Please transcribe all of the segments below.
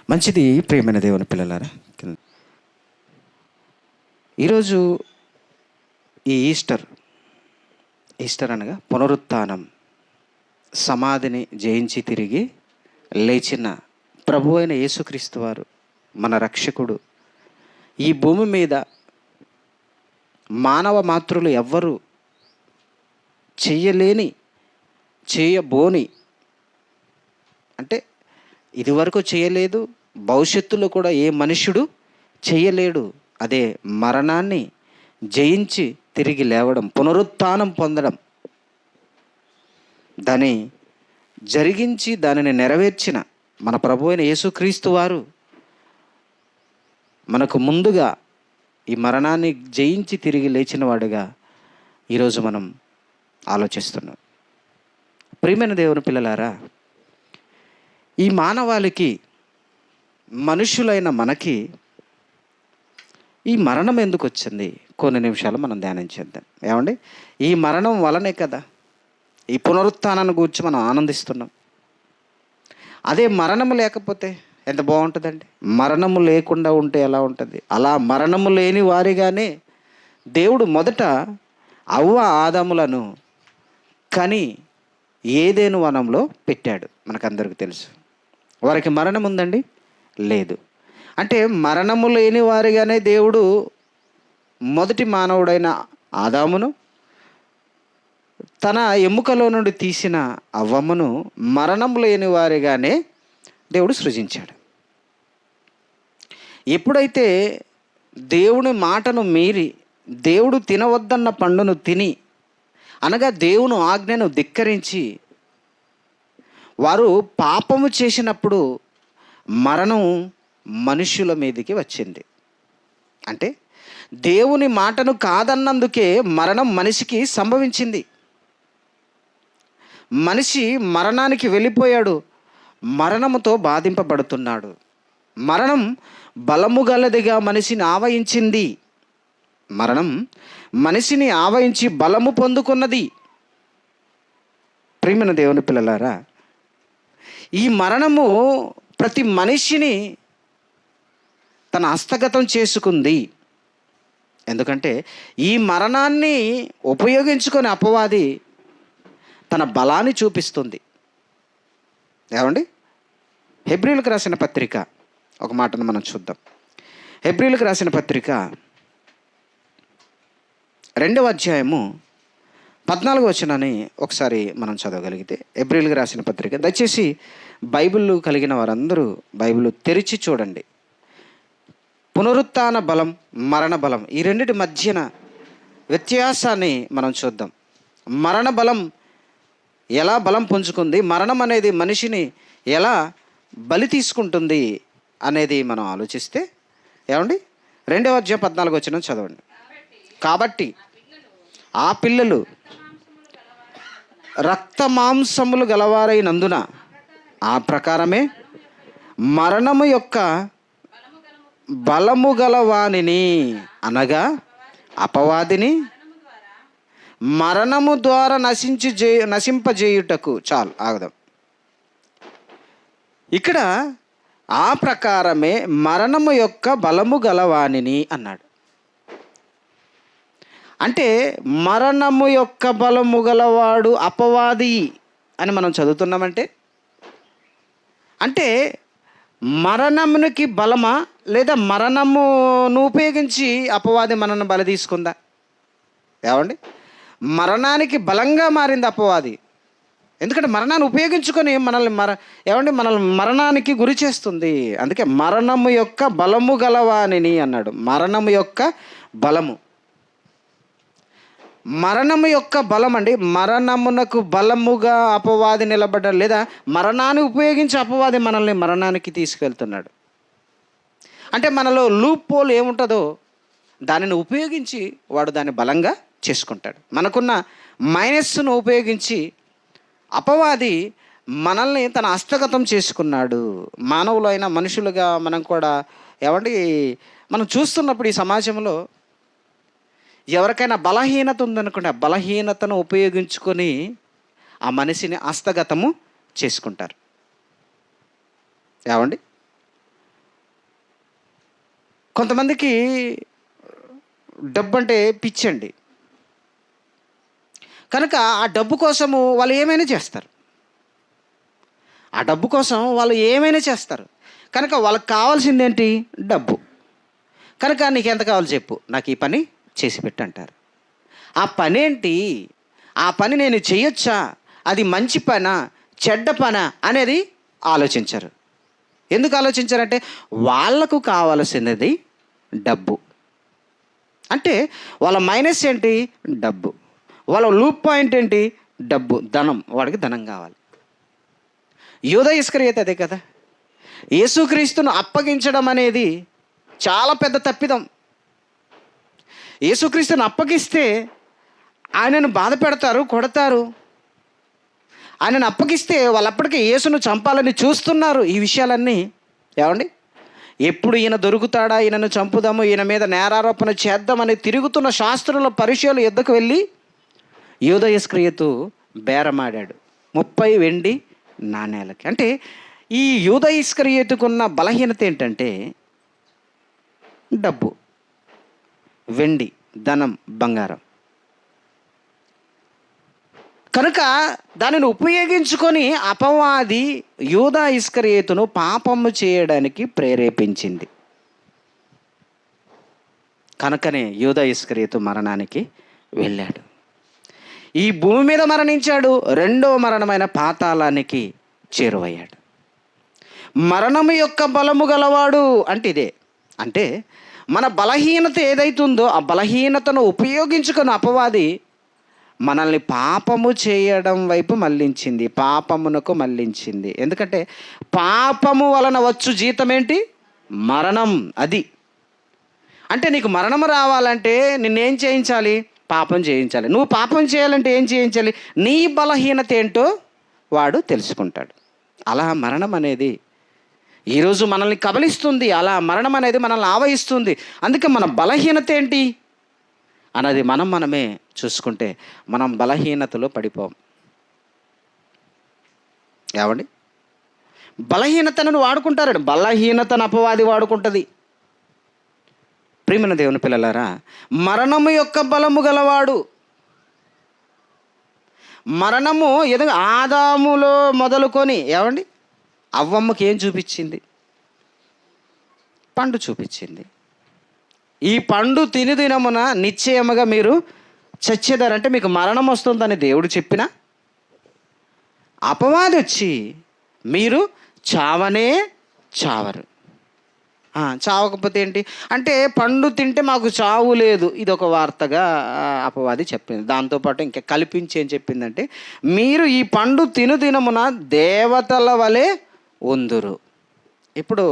మంచిది. ప్రియమైన దేవుని పిల్లలారా, ఈరోజు ఈ ఈస్టర్ అనగా పునరుత్థానం, సమాధిని జయించి తిరిగి లేచిన ప్రభు అయిన యేసుక్రీస్తు వారు, మన రక్షకుడు, ఈ భూమి మీద మానవ మాతృలు ఎవ్వరూ చేయబోని, అంటే ఇదివరకు చేయలేదు, భవిష్యత్తులో కూడా ఏ మనుష్యుడు చేయలేడు, అదే మరణాన్ని జయించి తిరిగి లేవడం, పునరుత్థానం పొందడం. దాన్ని జరిగించి దానిని నెరవేర్చిన మన ప్రభు అయిన యేసుక్రీస్తు వారు మనకు ముందుగా ఈ మరణాన్ని జయించి తిరిగి లేచిన వాడుగా ఈరోజు మనం ఆలోచిస్తున్నాం. ప్రియమైన దేవుని పిల్లలారా, ఈ మానవాళికి, మనుషులైన మనకి ఈ మరణం ఎందుకు వచ్చింది? కొన్ని నిమిషాలు మనం ధ్యానం చేద్దాం. ఏమండి, ఈ మరణం వలనే కదా ఈ పునరుత్థానాన్ని గురించి మనం ఆనందిస్తున్నాం. అదే మరణము లేకపోతే ఎంత బాగుంటుందండి. మరణము లేకుండా ఉంటే ఎలా ఉంటుంది? అలా మరణము లేని వారిగానే దేవుడు మొదట అవ్వ ఆదాములను కని ఏదెను వనంలో పెట్టాడు. మనకందరికీ తెలుసు. వారికి మరణం ఉందండి? లేదు. అంటే మరణము లేని వారిగానే దేవుడు మొదటి మానవుడైన ఆదామును, తన ఎముకలో నుండి తీసిన అవ్వమ్మను మరణం లేని వారిగానే దేవుడు సృజించాడు. ఎప్పుడైతే దేవుని మాటను మీరి దేవుడు తినవద్దన్న పండును తిని, అనగా దేవుని ఆజ్ఞను ధిక్కరించి వారు పాపము చేసినప్పుడు మరణం మనుష్యుల మీదకి వచ్చింది. అంటే దేవుని మాటను కాదన్నందుకే మరణం మనిషికి సంభవించింది. మనిషి మరణానికి వెళ్ళిపోయాడు, మరణముతో బాధింపబడుతున్నాడు. మరణం బలము గలదిగా మనిషిని ఆవహించింది. మరణం మనిషిని ఆవహించి బలము పొందుకున్నది. ప్రియమైన దేవుని పిల్లలారా, ఈ మరణము ప్రతి మనిషిని తన హస్తగతం చేసుకుంది. ఎందుకంటే ఈ మరణాన్ని ఉపయోగించుకొని అపవాది తన బలాన్ని చూపిస్తుంది. ఏమండి, హెబ్రీయులకు రాసిన పత్రిక ఒక మాటను మనం చూద్దాం. హెబ్రీయులకు రాసిన పత్రిక 2వ అధ్యాయము 14వ వచనాన్ని ఒకసారి మనం చదవగలిగితే, హెబ్రీయులకు రాసిన పత్రిక, దయచేసి బైబిల్ కలిగిన వారందరూ బైబిల్ తెరిచి చూడండి. పునరుత్థాన బలం, మరణ బలం, ఈ రెండిటి మధ్యన వ్యత్యాసాన్ని మనం చూద్దాం. మరణ బలం ఎలా బలం పుంజుకుంది, మరణం అనేది మనిషిని ఎలా బలి తీసుకుంటుంది అనేది మనం ఆలోచిస్తే, ఏమండి, 2వ అధ్యాయం 14వ వచనం చదవండి. కాబట్టి ఆ పిల్లలు రక్త మాంసములు గలవారైనందున ఆ ప్రకారమే మరణము యొక్క బలము గలవానిని, అనగా అపవాదిని మరణము ద్వారా నశింపజేయుటకు. చాలు, ఆగదాం. ఇక్కడ ఆ ప్రకారమే మరణము యొక్క బలము గలవానిని అన్నాడు. అంటే మరణము యొక్క బలము గలవాడు అపవాది అని మనం చదువుతున్నామంటే, అంటే మరణమునికి బలమా, లేదా మరణమును ఉపయోగించి అపవాది మనల్ని బలి తీసుకుందా? ఏమండి, మరణానికి బలంగా మారింది అపవాది. ఎందుకంటే మరణాన్ని ఉపయోగించుకొని మనల్ని మనల్ని మరణానికి గురి చేస్తుంది. అందుకే మరణము యొక్క బలము గలవానిని అన్నాడు. మరణము యొక్క బలము, మరణము యొక్క బలం అండి. మరణమునకు బలముగా అపవాది నిలబడ్డాడు, లేదా మరణాన్ని ఉపయోగించి అపవాది మనల్ని మరణానికి తీసుకెళ్తున్నాడు. అంటే మనలో లూప్ హోల్ ఏముంటుందో దానిని ఉపయోగించి వాడు దాన్ని బలంగా చేసుకుంటాడు. మనకున్న మైనస్ను ఉపయోగించి అపవాది మనల్ని తన హస్తగతం చేసుకున్నాడు. మానవులైన మనుషులుగా మనం కూడా, ఏమండి, మనం చూస్తున్నప్పుడు ఈ సమాజంలో ఎవరికైనా బలహీనత ఉందనుకోండి, ఆ బలహీనతను ఉపయోగించుకొని ఆ మనిషిని హస్తగతము చేసుకుంటారు. ఏమండి, కొంతమందికి డబ్బు అంటే పిచ్చండి. కనుక ఆ డబ్బు కోసము వాళ్ళు ఏమైనా చేస్తారు. ఆ డబ్బు కోసం వాళ్ళు ఏమైనా చేస్తారు. కనుక వాళ్ళకి కావాల్సిందేంటి? డబ్బు. కనుక నీకు ఎంత కావాలో చెప్పు, నాకు ఈ పని చేసి పెట్టు అంటారు. ఆ పనేంటి, ఆ పని నేను చేయొచ్చా, అది మంచి పనా చెడ్డ పనా అనేది ఆలోచించరు. ఎందుకు ఆలోచించారంటే వాళ్లకు కావలసినది డబ్బు. అంటే వాళ్ళ మైనస్ ఏంటి? డబ్బు. వాళ్ళ లూప్ పాయింట్ ఏంటి? డబ్బు, ధనం. వాడికి ధనం కావాలి. యూదా ఇస్కరియోతు అదే కదా. యేసుక్రీస్తును అప్పగించడం అనేది చాలా పెద్ద తప్పిదం. యేసుక్రీస్తును అప్పగిస్తే ఆయనను బాధ పెడతారు, కొడతారు. ఆయనను అప్పగిస్తే వాళ్ళప్పటికీ యేసును చంపాలని చూస్తున్నారు. ఈ విషయాలన్నీ ఏమండి, ఎప్పుడు ఈయన దొరుకుతాడా, ఈయనను చంపుదాము, ఈయన మీద నేరారోపణ చేద్దామని తిరుగుతున్న శాస్త్రుల పరిచయాలు ఎద్దకు వెళ్ళి యూదా ఇస్కరియోతు బేరమాడాడు 30 వెండి నాణేలకి. అంటే ఈ యూదా ఇస్కరియోతుకున్న బలహీనత ఏంటంటే డబ్బు, వెండి, ధనం, బంగారం. కనుక దానిని ఉపయోగించుకొని అపవాది యూదా ఇస్కరియోతును పాపము చేయడానికి ప్రేరేపించింది. కనుకనే యూదా ఇస్కరియోతు మరణానికి వెళ్ళాడు. ఈ భూమి మీద మరణించాడు. రెండవ మరణమైన పాతాళానికి చేరువయ్యాడు. మరణము యొక్క బలము గలవాడు అంటే ఇదే. అంటే మన బలహీనత ఏదైతుందో ఆ బలహీనతను ఉపయోగించుకున్న అపవాది మనల్ని పాపము చేయడం వైపు మళ్ళించింది, పాపమునకు మళ్ళించింది. ఎందుకంటే పాపము వలన వచ్చు జీతం ఏంటి? మరణం. అది అంటే నీకు మరణము రావాలంటే నిన్నేం చేయించాలి? పాపం చేయించాలి. నువ్వు పాపం చేయాలంటే ఏం చేయించాలి? నీ బలహీనత ఏంటో వాడు తెలుసుకుంటాడు. అలా మరణం అనేది ఈరోజు మనల్ని కబలిస్తుంది. అలా మరణం అనేది మనల్ని ఆవహిస్తుంది. అందుకే మన బలహీనత ఏంటి అన్నది మనమే చూసుకుంటే మనం బలహీనతలో పడిపోం. ఏమండి, బలహీనతను వాడుకుంటారండి. బలహీనతను అపవాది వాడుకుంటుంది. ప్రియమైన దేవుని పిల్లలారా, మరణము యొక్క బలము గలవాడు. మరణము ఏదో ఆదాములో మొదలుకొని ఏమండి అవ్వమ్మకి ఏం చూపించింది? పండు చూపించింది. ఈ పండు తిని దినమున నిశ్చయముగా మీరు చచ్చేదారంటే మీకు మరణం వస్తుందని దేవుడు చెప్పినా అపవాది వచ్చి మీరు చావనే చావరు. చావకపోతే ఏంటి అంటే పండు తింటే మాకు చావు లేదు, ఇది ఒక వార్తగా అపవాది చెప్పింది. దాంతోపాటు ఇంకా కల్పించి ఏం చెప్పిందంటే మీరు ఈ పండు తిను దినమున దేవతల వలె ఉందురు. ఇప్పుడు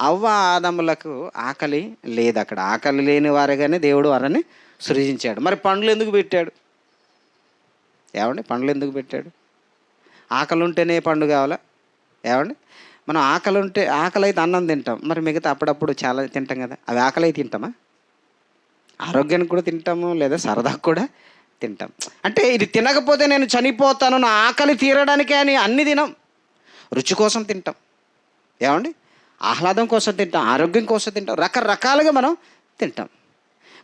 అవ్వ ఆదములకు ఆకలి లేదు. అక్కడ ఆకలి లేని వారిగానే దేవుడు వారిని సృజించాడు. మరి పండ్లు ఎందుకు పెట్టాడు? ఏమండి, పండ్లు ఎందుకు పెట్టాడు? ఆకలి ఉంటేనే పండు కావాలా? ఏమండి, మనం ఆకలి అయితే అన్నం తింటాం, మరి మిగతా అప్పుడప్పుడు చాలా తింటాం కదా. అవి ఆకలి అయితే తింటామా? ఆరోగ్యానికి కూడా తింటాము, లేదా సరదాకు కూడా తింటాం. అంటే ఇది తినకపోతే నేను చనిపోతాను, నా ఆకలి తీరడానికే అని అన్ని తినం. రుచి కోసం తింటాం, ఏమండి, ఆహ్లాదం కోసం తింటాం, ఆరోగ్యం కోసం తింటాం, రకరకాలుగా మనం తింటాం.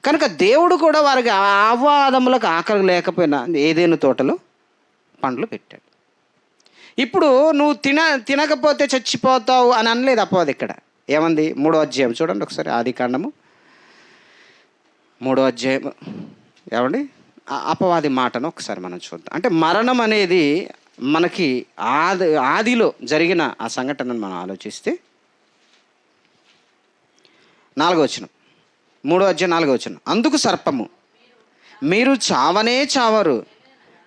కనుక దేవుడు కూడా వారికి ఆవాదములకు ఆకలి లేకపోయినా ఏదైనా తోటలో పండ్లు పెట్టాడు. ఇప్పుడు నువ్వు తినకపోతే చచ్చిపోతావు అని అనలేదు అపవాది. ఇక్కడ ఏమంది? 3వ అధ్యాయం చూడండి ఒకసారి, ఆదికాండము 3వ అధ్యాయం. ఏమండి, అపవాది మాటను ఒకసారి మనం చూద్దాం. అంటే మరణం అనేది మనకి ఆదిలో జరిగిన ఆ సంఘటనను మనం ఆలోచిస్తే 4వ వచనం, 3వ అధ్యాయం 4వ వచనం. అందుకు సర్పము మీరు చావనే చావరు,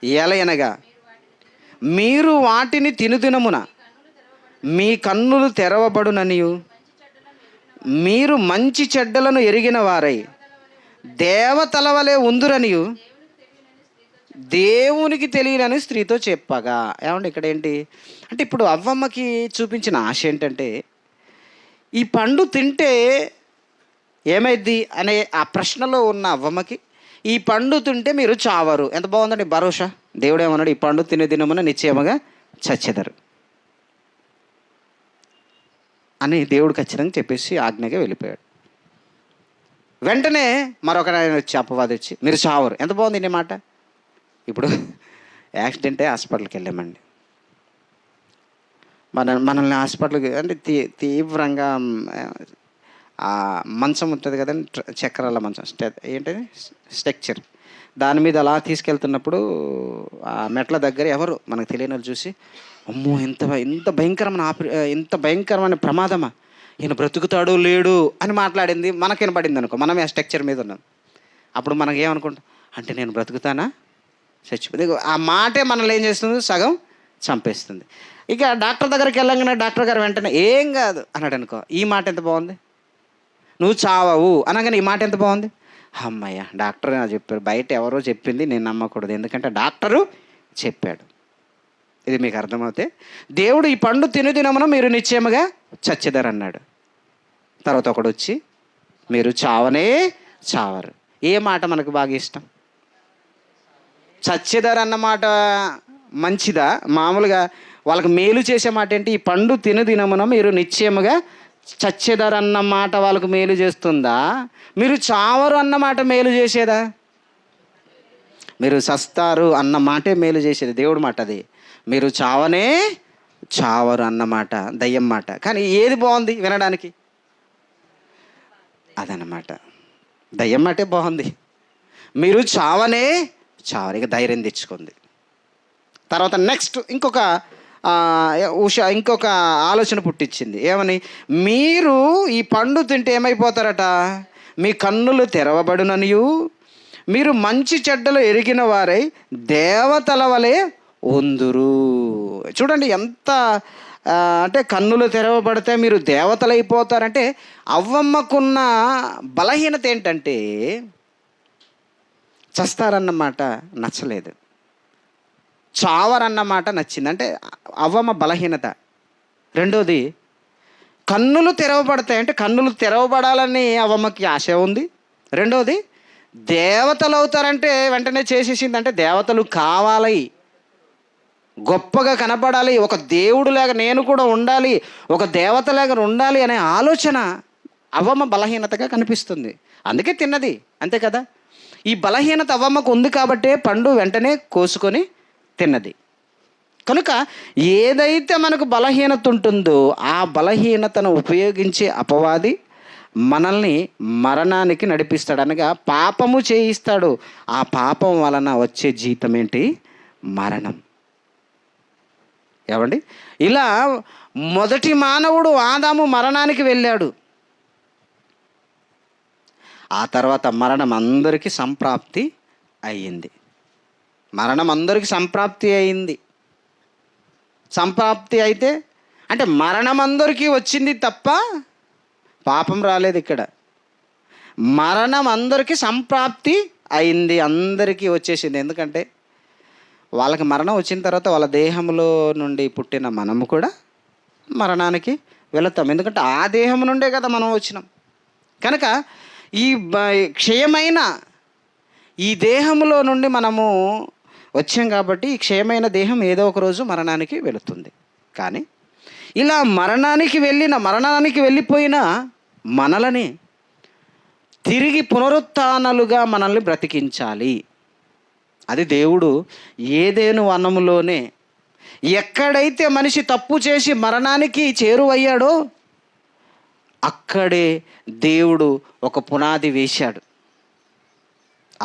ఏలయనగా మీరు వాటిని తినుదినమున మీ కన్నులు తెరవబడుననియు మీరు మంచి చెడ్డలను ఎరిగిన వారై దేవతల వలె ఉందురనియు దేవునికి తెలియని స్త్రీతో చెప్పగా. ఏమంటే ఇక్కడ ఏంటి అంటే ఇప్పుడు అవ్వమ్మకి చూపించిన ఆశ ఏంటంటే ఈ పండు తింటే ఏమైద్ది అనే ఆ ప్రశ్నలో ఉన్న అవ్వమ్మకి ఈ పండు తింటే మీరు చావరు. ఎంత బాగుందండి భరోసా. దేవుడు ఏమన్నాడు? ఈ పండు తినే దినమున నిశ్చయముగా చచ్చెదరు అని దేవుడు ఖచ్చితంగా చెప్పేసి ఆజ్ఞగా వెళ్ళిపోయాడు. వెంటనే మరొక ఆయన వచ్చి అపవాది వచ్చి మీరు చావరు. ఎంత బాగుంది నీ మాట. ఇప్పుడు యాక్సిడెంటే హాస్పిటల్కి వెళ్ళామండి. మనల్ని హాస్పిటల్కి అంటే తీవ్రంగా ఆ మంచం ఉంటుంది కదండి, చక్రాల మంచం, ఏంటది స్ట్రక్చర్, దాని మీద అలా తీసుకెళ్తున్నప్పుడు ఆ మెట్ల దగ్గర ఎవరు మనకు తెలియని వాళ్ళు చూసి అమ్మో ఇంత భయంకరమైన ప్రమాదమా, ఈయన బ్రతుకుతాడు లేడు అని మాట్లాడింది. మనకు వినపడింది అనుకో, మనమే ఆ స్ట్రక్చర్ మీద ఉన్నాం. అప్పుడు మనకి ఏమనుకుంటాం అంటే నేను బ్రతుకుతానా చచ్చిపోతే, ఆ మాటే మనల్ని ఏం చేస్తుంది, సగం చంపేస్తుంది. ఇక డాక్టర్ దగ్గరికి వెళ్ళగానే డాక్టర్ గారు వెంటనే ఏం కాదు అన్నాడు అనుకో, ఈ మాట ఎంత బాగుంది. నువ్వు చావవు అనగానే ఈ మాట ఎంత బాగుంది. అమ్మయ్య డాక్టర్ చెప్పారు, బయట ఎవరో చెప్పింది నేను నమ్మకూడదు, ఎందుకంటే డాక్టరు చెప్పాడు. ఇది మీకు అర్థమవుతే దేవుడు ఈ పండు తినుదినమున మీరు నిశ్చయముగా చచ్చెదరు అన్నాడు. తర్వాత ఒకడు వచ్చి మీరు చావరు. ఏ మాట మనకు బాగా ఇష్టం? చచ్చెదరు అన్నమాట మంచిదా? మామూలుగా వాళ్ళకి మేలు చేసే మాట ఏంటి? ఈ పండు తినుదినమున మీరు నిశ్చయముగా చచ్చెదరు అన్న మాట వాళ్ళకు మేలు చేస్తుందా? మీరు చావరు అన్నమాట మేలు చేసేదా? మీరు చస్తారు అన్న మాటే మేలు చేసేది, దేవుడి మాట అది. మీరు చావరు అన్నమాట దయ్యం మాట. కానీ ఏది బాగుంది వినడానికి? అదన్నమాట, దయ్యం మాటే బాగుంది. మీరు చావరు, ఇక ధైర్యం తెచ్చుకుంది. తర్వాత నెక్స్ట్ ఇంకొక ఆలోచన పుట్టించింది. ఏమని? మీరు ఈ పండు తింటే ఏమైపోతారట? మీ కన్నులు తెరవబడుననియు మీరు మంచి చెడ్డలు ఎరిగిన వారై దేవతల వలె ఉందురు. చూడండి ఎంత అంటే కన్నులు తెరవబడితే మీరు దేవతలు అయిపోతారంటే, అవ్వమ్మకున్న బలహీనత ఏంటంటే చస్తారన్నమాట నచ్చలేదు, చావరన్నమాట నచ్చింది. అంటే అవ్వమ్మ బలహీనత. రెండోది కన్నులు తెరవబడతాయి అంటే కన్నులు తెరవబడాలని అవ్వమ్మకి ఆశ ఉంది. రెండోది దేవతలు అవుతారంటే వెంటనే చేసేసింది. అంటే దేవతలు కావాలి, గొప్పగా కనపడాలి, ఒక దేవుడులాగా నేను కూడా ఉండాలి, ఒక దేవతలాగా ఉండాలి అనే ఆలోచన అవ్వమ్మ బలహీనతగా కనిపిస్తుంది. అందుకే తిన్నది, అంతే కదా. ఈ బలహీనత అవ్వమ్మకు ఉంది కాబట్టే పండు వెంటనే కోసుకొని తిన్నది. కనుక ఏదైతే మనకు బలహీనత ఉంటుందో ఆ బలహీనతను ఉపయోగించే అపవాది మనల్ని మరణానికి నడిపిస్తాడు, అనగా పాపము చేయిస్తాడు. ఆ పాపం వలన వచ్చే జీతం ఏంటి? మరణం. ఏమండి, ఇలా మొదటి మానవుడు ఆదాము మరణానికి వెళ్ళాడు. ఆ తర్వాత మరణం అందరికీ సంప్రాప్తి అయ్యింది. సంప్రాప్తి అయితే అంటే మరణం అందరికీ వచ్చింది తప్ప పాపం రాలేదు. ఇక్కడ మరణం అందరికీ సంప్రాప్తి అయింది, అందరికీ వచ్చేసింది. ఎందుకంటే వాళ్ళకి మరణం వచ్చిన తర్వాత వాళ్ళ దేహంలో నుండి పుట్టిన మనము కూడా మరణానికి వెళతాం. ఎందుకంటే ఆ దేహం నుండే కదా మనం వచ్చినాం. కనుక ఈ క్షయమైన ఈ దేహంలో నుండి మనము వచ్చాం కాబట్టి ఈ క్షయమైన దేహం ఏదో ఒక రోజు మరణానికి వెళుతుంది. కానీ ఇలా మరణానికి వెళ్ళిపోయిన మనలని తిరిగి పునరుత్థానాలుగా మనల్ని బ్రతికించాలి. అది దేవుడు ఏదేను వనములోనే ఎక్కడైతే మనిషి తప్పు చేసి మరణానికి చేరువయ్యాడో అక్కడే దేవుడు ఒక పునాది వేశాడు.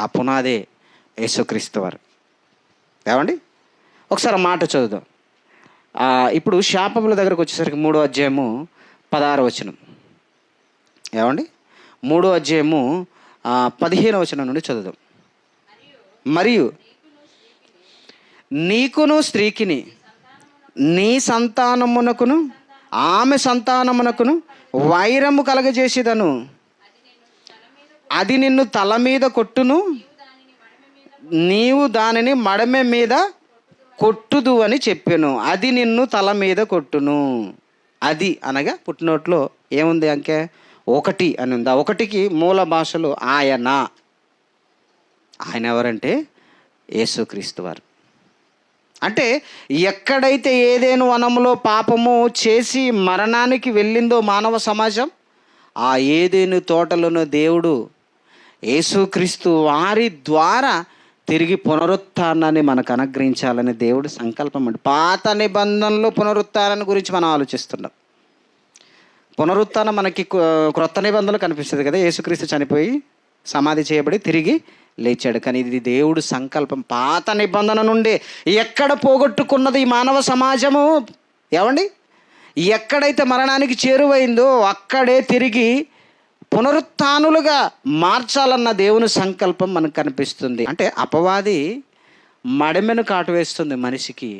ఆ పునాదే యేసుక్రీస్తు వారు. ఏమండి, ఒకసారి మాట చదువుదాం. ఇప్పుడు శాపముల దగ్గరకు వచ్చేసరికి 3వ అధ్యాయము 16వ వచనం. ఏమండి, 3వ అధ్యాయము 15వ వచనం నుండి చదువుదాం. మరియు నీకును స్త్రీకిని నీ సంతానమునకును ఆమె సంతానమునకును వైరము కలగజేసేదను, అది నిన్ను తల మీద కొట్టును, నీవు దానిని మడమె మీద కొట్టుదు అని చెప్పాను. అది నిన్ను తల మీద కొట్టును. అది అనగా పుట్టినోట్లో ఏముంది? అంకే 1 అని ఉంది. ఆ 1కి మూల భాషలో ఆయన ఎవరంటే యేసుక్రీస్తు వారు. అంటే ఎక్కడైతే ఏదేను వనంలో పాపము చేసి మరణానికి వెళ్ళిందో మానవ సమాజం, ఆ ఏదేను తోటలోనూ దేవుడు యేసుక్రీస్తు వారి ద్వారా తిరిగి పునరుత్థానాన్ని మనకు అనుగ్రహించాలని దేవుడు సంకల్పం అండి. పాత నిబంధనలో పునరుత్థానాన్ని గురించి మనం ఆలోచిస్తున్నాం. పునరుత్థానం మనకి క్రొత్త నిబంధనలు కనిపిస్తుంది కదా, యేసుక్రీస్తు చనిపోయి సమాధి చేయబడి తిరిగి లేచాడు. కానీ ఇది దేవుడు సంకల్పం. పాత నిబంధన నుండి ఎక్కడ పోగొట్టుకున్నది ఈ మానవ సమాజము, ఏమండి, ఎక్కడైతే మరణానికి చేరువైందో అక్కడే తిరిగి పునరుత్థానులుగా మార్చాలన్న దేవుని సంకల్పం మనకు కనిపిస్తుంది. అంటే అపవాది మడిమెను కాటువేస్తుంది మనిషికి.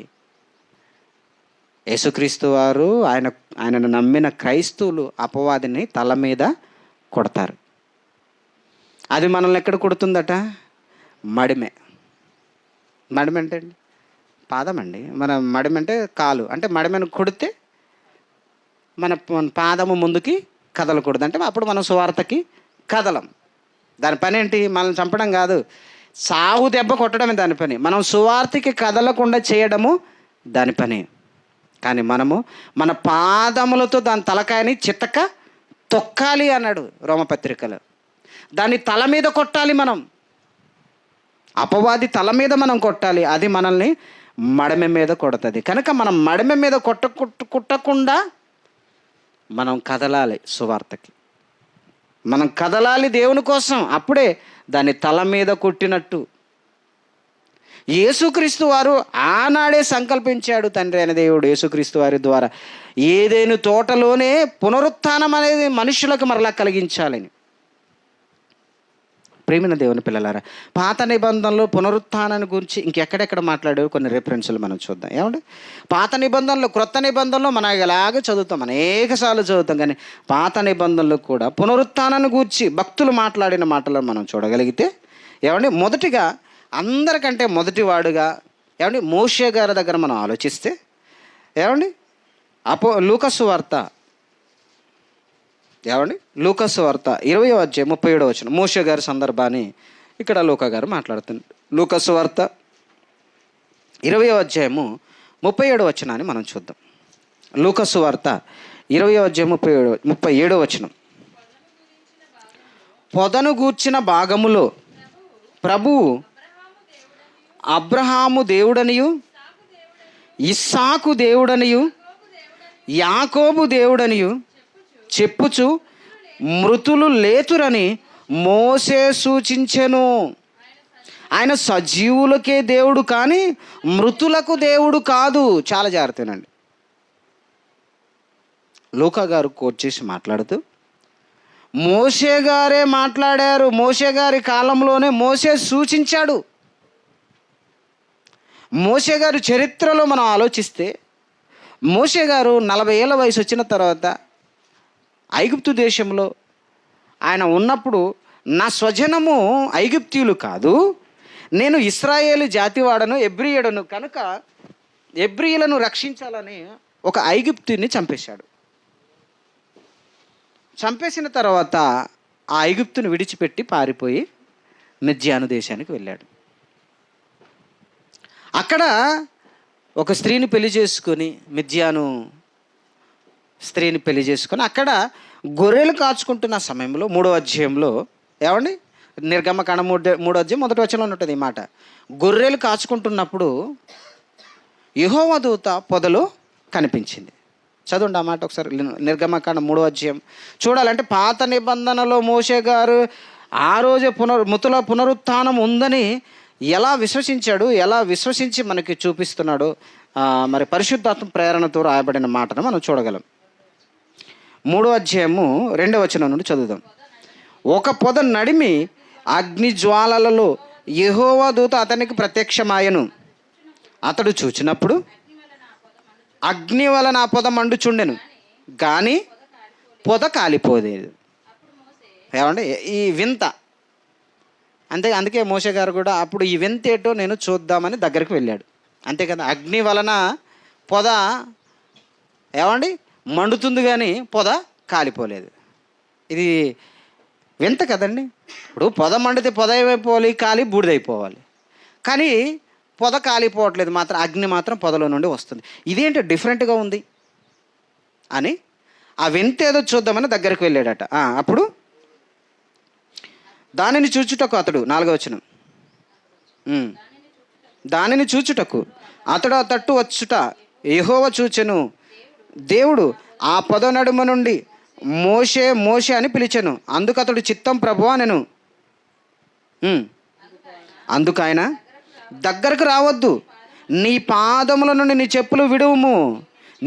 యేసుక్రీస్తు వారు ఆయనను నమ్మిన క్రైస్తవులు అపవాదిని తల మీద కొడతారు. అది మనల్ని ఎక్కడ కొడుతుందట? మడిమె. మడిమె అంటే అండి పాదం అండి. మన మడిమె అంటే కాలు. అంటే మడిమెను కొడితే మన పాదము ముందుకి కదలకూడదు. అంటే అప్పుడు మనం సువార్తకి కదలం. దాని పని ఏంటి? మనల్ని చంపడం కాదు, సాగు దెబ్బ కొట్టడమే దాని పని. మనం సువార్తకి కదలకుండా చేయడము దాని పని. కానీ మనము మన పాదములతో దాని తలకాయని చితక తొక్కాలి అన్నాడు రోమపత్రికలో. దాన్ని తల మీద కొట్టాలి మనం. అపవాది తల మీద మనం కొట్టాలి, అది మనల్ని మడమె మీద కొడుతుంది. కనుక మనం మడమె మీద కుట్టకుండా మనం కదలాలి సువార్తకి. మనం కదలాలి దేవుని కోసం. అప్పుడే దాన్ని తల మీద కొట్టినట్టు. యేసుక్రీస్తు వారు ఆనాడే సంకల్పించాడు తండ్రి అయిన దేవుడు యేసుక్రీస్తు వారి ద్వారా ఏదైనా తోటలోనే పునరుత్థానం అనేది మనుషులకు మరలా కలిగించాలని. ప్రేమైన దేవుని పిల్లలారా, పాత నిబంధనలో పునరుత్థానాన్ని గురించి ఇంకెక్కడెక్కడ మాట్లాడారు కొన్ని రెఫరెన్స్లు మనం చూద్దాం. ఏమంటే పాత నిబంధనలు, క్రొత్త నిబంధనలు మనం ఇలాగే చదువుతాం, అనేకసార్లు చదువుతాం. కానీ పాత నిబంధనలు కూడా పునరుత్థానాన్ని గురించి భక్తులు మాట్లాడిన మాటలను మనం చూడగలిగితే, ఏమంటే మొదటిగా అందరికంటే మొదటివాడుగా ఏమండి మోషే గారి దగ్గర మనం ఆలోచిస్తే, ఏమండి లూకాసు వార్త, ఏమండి లూకాసు వార్త 20వ అధ్యాయం 37వ వచనం. మోషే గారి సందర్భాన్ని ఇక్కడ లూకా గారు మాట్లాడుతున్నారు. లూకాసు వార్త 20వ అధ్యాయము 37వ వచనాన్ని మనం చూద్దాం. లూకాసు వార్త 20వ అధ్యాయం 37వ వచనం. పొదను గూర్చిన భాగములో ప్రభువు అబ్రహాము దేవుడనియు, ఇస్సాకు దేవుడనియు, యాకోబు దేవుడనియు చెప్పుచు మృతులు లేతురని మోసే సూచించెను. ఆయన సజీవులకే దేవుడు కానీ మృతులకు దేవుడు కాదు. చాలా జాగ్రత్తనండి. లూకా గారు కోట్ చేసి మాట్లాడుతూ మోసే గారే మాట్లాడారు. మోసే గారి కాలంలోనే మోసే సూచించాడు. మోసే గారు చరిత్రలో మనం ఆలోచిస్తే, మోసే గారు 40 ఏళ్ళ వయసు వచ్చిన తర్వాత ఐగుప్తు దేశంలో ఆయన ఉన్నప్పుడు, నా స్వజనము ఐగుప్తీయులు కాదు, నేను ఇశ్రాయేలు జాతివాడను, ఎబ్రియుడను, కనుక ఎబ్రియులను రక్షించాలని ఒక ఐగుప్తుని చంపేశాడు. చంపేసిన తర్వాత ఆ ఐగుప్తుని విడిచిపెట్టి పారిపోయి మిద్యాను దేశానికి వెళ్ళాడు. అక్కడ ఒక స్త్రీని పెళ్లి చేసుకొని, మిద్యాను స్త్రీని పెళ్లి చేసుకొని అక్కడ గొర్రెలు కాచుకుంటున్న సమయంలో 3వ అధ్యాయంలో, ఏమండి నిర్గమకాండం 3వ అధ్యాయం 1వ వచనంలో ఉంటుంది ఈ మాట. గొర్రెలు కాచుకుంటున్నప్పుడు యెహోవా దూత పొదలో కనిపించింది. చదవండి ఆ మాట ఒకసారి. నిర్గమకాండం 3వ అధ్యాయం చూడాలంటే పాత నిబంధనలో మోషే గారు ఆ రోజే మృతుల పునరుత్థానం ఉందని ఎలా విశ్వసించాడు, ఎలా విశ్వసించి మనకి చూపిస్తున్నాడు, మరి పరిశుద్ధాత్మ ప్రేరణతో రాయబడిన మాటను మనం చూడగలం. 3వ అధ్యాయము 2వ వచనం నుండి చదువుదాం. ఒక పొద నడిమి అగ్ని జ్వాలలలో యెహోవా దూత అతనికి ప్రత్యక్షమాయను. అతడు చూచినప్పుడు అగ్ని వలన ఆ పొద మండుచుండెను, కానీ పొద కాలిపోలేదు. ఏమంటే ఈ వింత అందుకే మోషే గారు కూడా అప్పుడు ఈ వింత ఏంటో నేను చూద్దామని దగ్గరికి వెళ్ళాడు. అంతే కదా, అగ్ని వలన పొద ఏమండి మండుతుంది కానీ పొద కాలిపోలేదు. ఇది వింత కదండి. ఇప్పుడు పొద మండితే పొద ఏమైపోవాలి, కాలి బూడిదైపోవాలి. కానీ పొద కాలిపోవట్లేదు, మాత్రం అగ్ని మాత్రం పొదలో నుండి వస్తుంది. ఇదేంటి డిఫరెంట్గా ఉంది అని ఆ వింత ఏదో చూద్దామని దగ్గరికి వెళ్ళాడట. అప్పుడు దానిని చూచుటకు అతడు, 4వ వచనం, దానిని చూచుటకు అతడు ఆ తట్టు వచ్చుట యెహోవా చూచెను. దేవుడు ఆ పొద నడుమ నుండి మోషే మోషే అని పిలిచెను. అందుకు అతడు చిత్తం ప్రభువా నేను. అందుకు ఆయన దగ్గరకు రావద్దు, నీ పాదముల నుండి నీ చెప్పులు విడువుము,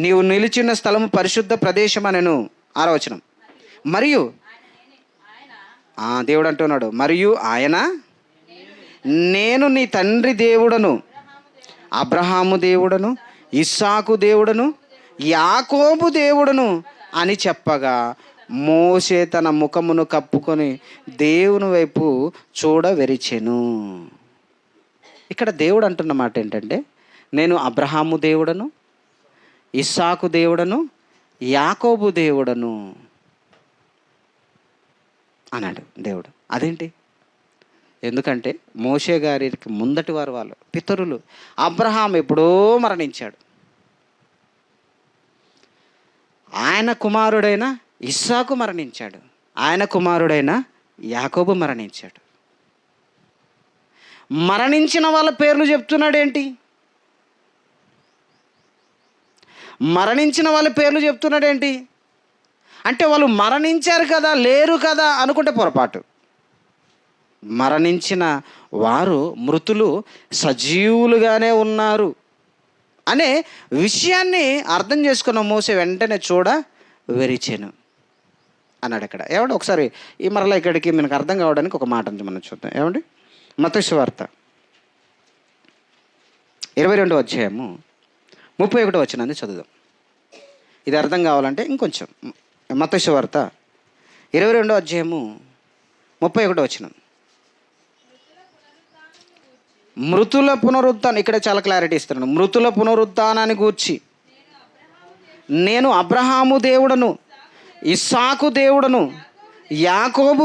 నీవు నిలిచిన స్థలము పరిశుద్ధ ప్రదేశమనెను. 6వ వచనం, మరియు దేవుడు అంటున్నాడు, మరియు ఆయన నేను నీ తండ్రి దేవుడను, అబ్రహాము దేవుడను, ఇస్సాకు దేవుడను, యాకోబు దేవుడను అని చెప్పగా మోషే తన ముఖమును కప్పుకొని దేవుని వైపు చూడవెరిచెను. ఇక్కడ దేవుడు అంటున్న మాట ఏంటంటే, నేను అబ్రహాము దేవుడను, ఇస్సాకు దేవుడను, యాకోబు దేవుడను అన్నాడు దేవుడు. అదేంటి? ఎందుకంటే మోషే గారికి ముందటి వారు వాళ్ళు పితరులు. అబ్రహాం ఎప్పుడో మరణించాడు, ఆయన కుమారుడైన ఇస్సాకు మరణించాడు, ఆయన కుమారుడైన యాకోబు మరణించాడు. మరణించిన వాళ్ళ పేర్లు చెప్తున్నాడేంటి? మరణించిన వాళ్ళ పేర్లు చెప్తున్నాడేంటి అంటే వాళ్ళు మరణించారు కదా, లేరు కదా అనుకుంటే పొరపాటు. మరణించిన వారు మృతులు సజీవులుగానే ఉన్నారు అనే విషయాన్ని అర్థం చేసుకున్న మోసే వెంటనే చూడ వెరిచెను అన్నాడు. ఇక్కడ ఏమండి ఒకసారి ఈ మరలా ఇక్కడికి మనకు అర్థం కావడానికి ఒక మాట ఉంది, మనం చూద్దాం. ఏమండి మత్తయి సువార్త 22వ అధ్యాయము 31వ వచనాన్ని చదువుదాం. ఇది అర్థం కావాలంటే ఇంకొంచెం. మత్తయి సువార్త 22వ అధ్యాయము 31వ వచనం. మృతుల పునరుత్థానం, ఇక్కడ చాలా క్లారిటీ ఇస్తున్నాను. మృతుల పునరుత్థానాన్ని గూర్చి నేను అబ్రహాము దేవుడను, ఇస్సాకు దేవుడను, యాకోబు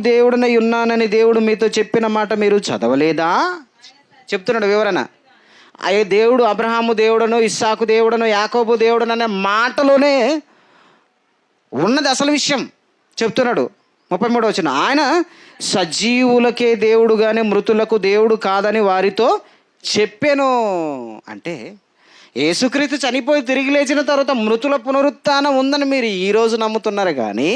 దేవుడనై ఉన్నానని దేవుడు మీతో చెప్పిన మాట మీరు చదవలేదా? చెప్తున్నాడు వివరణ. అయ్యే దేవుడు అబ్రహాము దేవుడను, ఇస్సాకు దేవుడను, యాకోబు దేవుడను అనే మాటలోనే ఉన్నది అసలు విషయం చెప్తున్నాడు. 33వ వచనం, ఆయన సజీవులకే దేవుడు కానీ మృతులకు దేవుడు కాదని వారితో చెప్పాను. అంటే యేసుక్రీస్తు చనిపోయి తిరిగి లేచిన తర్వాత మృతుల పునరుత్థానం ఉందని మీరు ఈరోజు నమ్ముతున్నారు, కానీ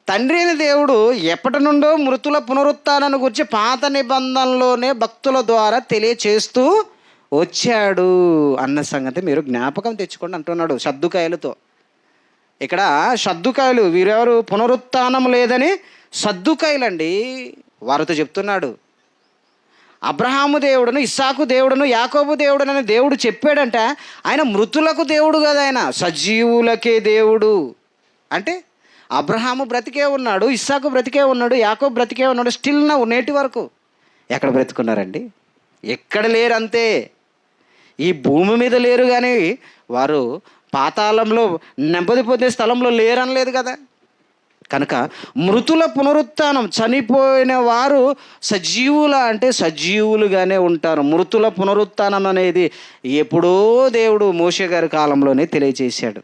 తండ్రి అయిన దేవుడు ఎప్పటి నుండో మృతుల పునరుత్థానాన్ని గురించి పాత నిబంధనలోనే భక్తుల ద్వారా తెలియచేస్తూ వచ్చాడు అన్న సంగతి మీరు జ్ఞాపకం తెచ్చుకోండి అంటున్నాడు సద్దుకాయలతో. ఇక్కడ సద్దుకాయలు వీరెవరు? పునరుత్థానం లేదని సద్దుకాయలండి. వారితో చెప్తున్నాడు, అబ్రహాము దేవుడును, ఇస్సాకు దేవుడును, యాకోబు దేవుడును అని దేవుడు చెప్పాడంట. ఆయన మృతులకు దేవుడు కదా, ఆయన సజీవులకే దేవుడు. అంటే అబ్రహాము బ్రతికే ఉన్నాడు, ఇస్సాకు బ్రతికే ఉన్నాడు, యాకోబు బ్రతికే ఉన్నాడు. స్టిల్ నేటి వరకు ఎక్కడ బ్రతుకున్నారండి? ఎక్కడ లేరు, అంతే. ఈ భూమి మీద లేరు, కానీ వారు పాతాళంలో నెమ్మది పొందే స్థలంలో లేరనలేదు కదా. కనుక మృతుల పునరుత్థానం, చనిపోయిన వారు సజీవుల అంటే సజీవులుగానే ఉంటారు. మృతుల పునరుత్థానం అనేది ఎప్పుడో దేవుడు మోషే గారి కాలంలోనే తెలియజేశాడు.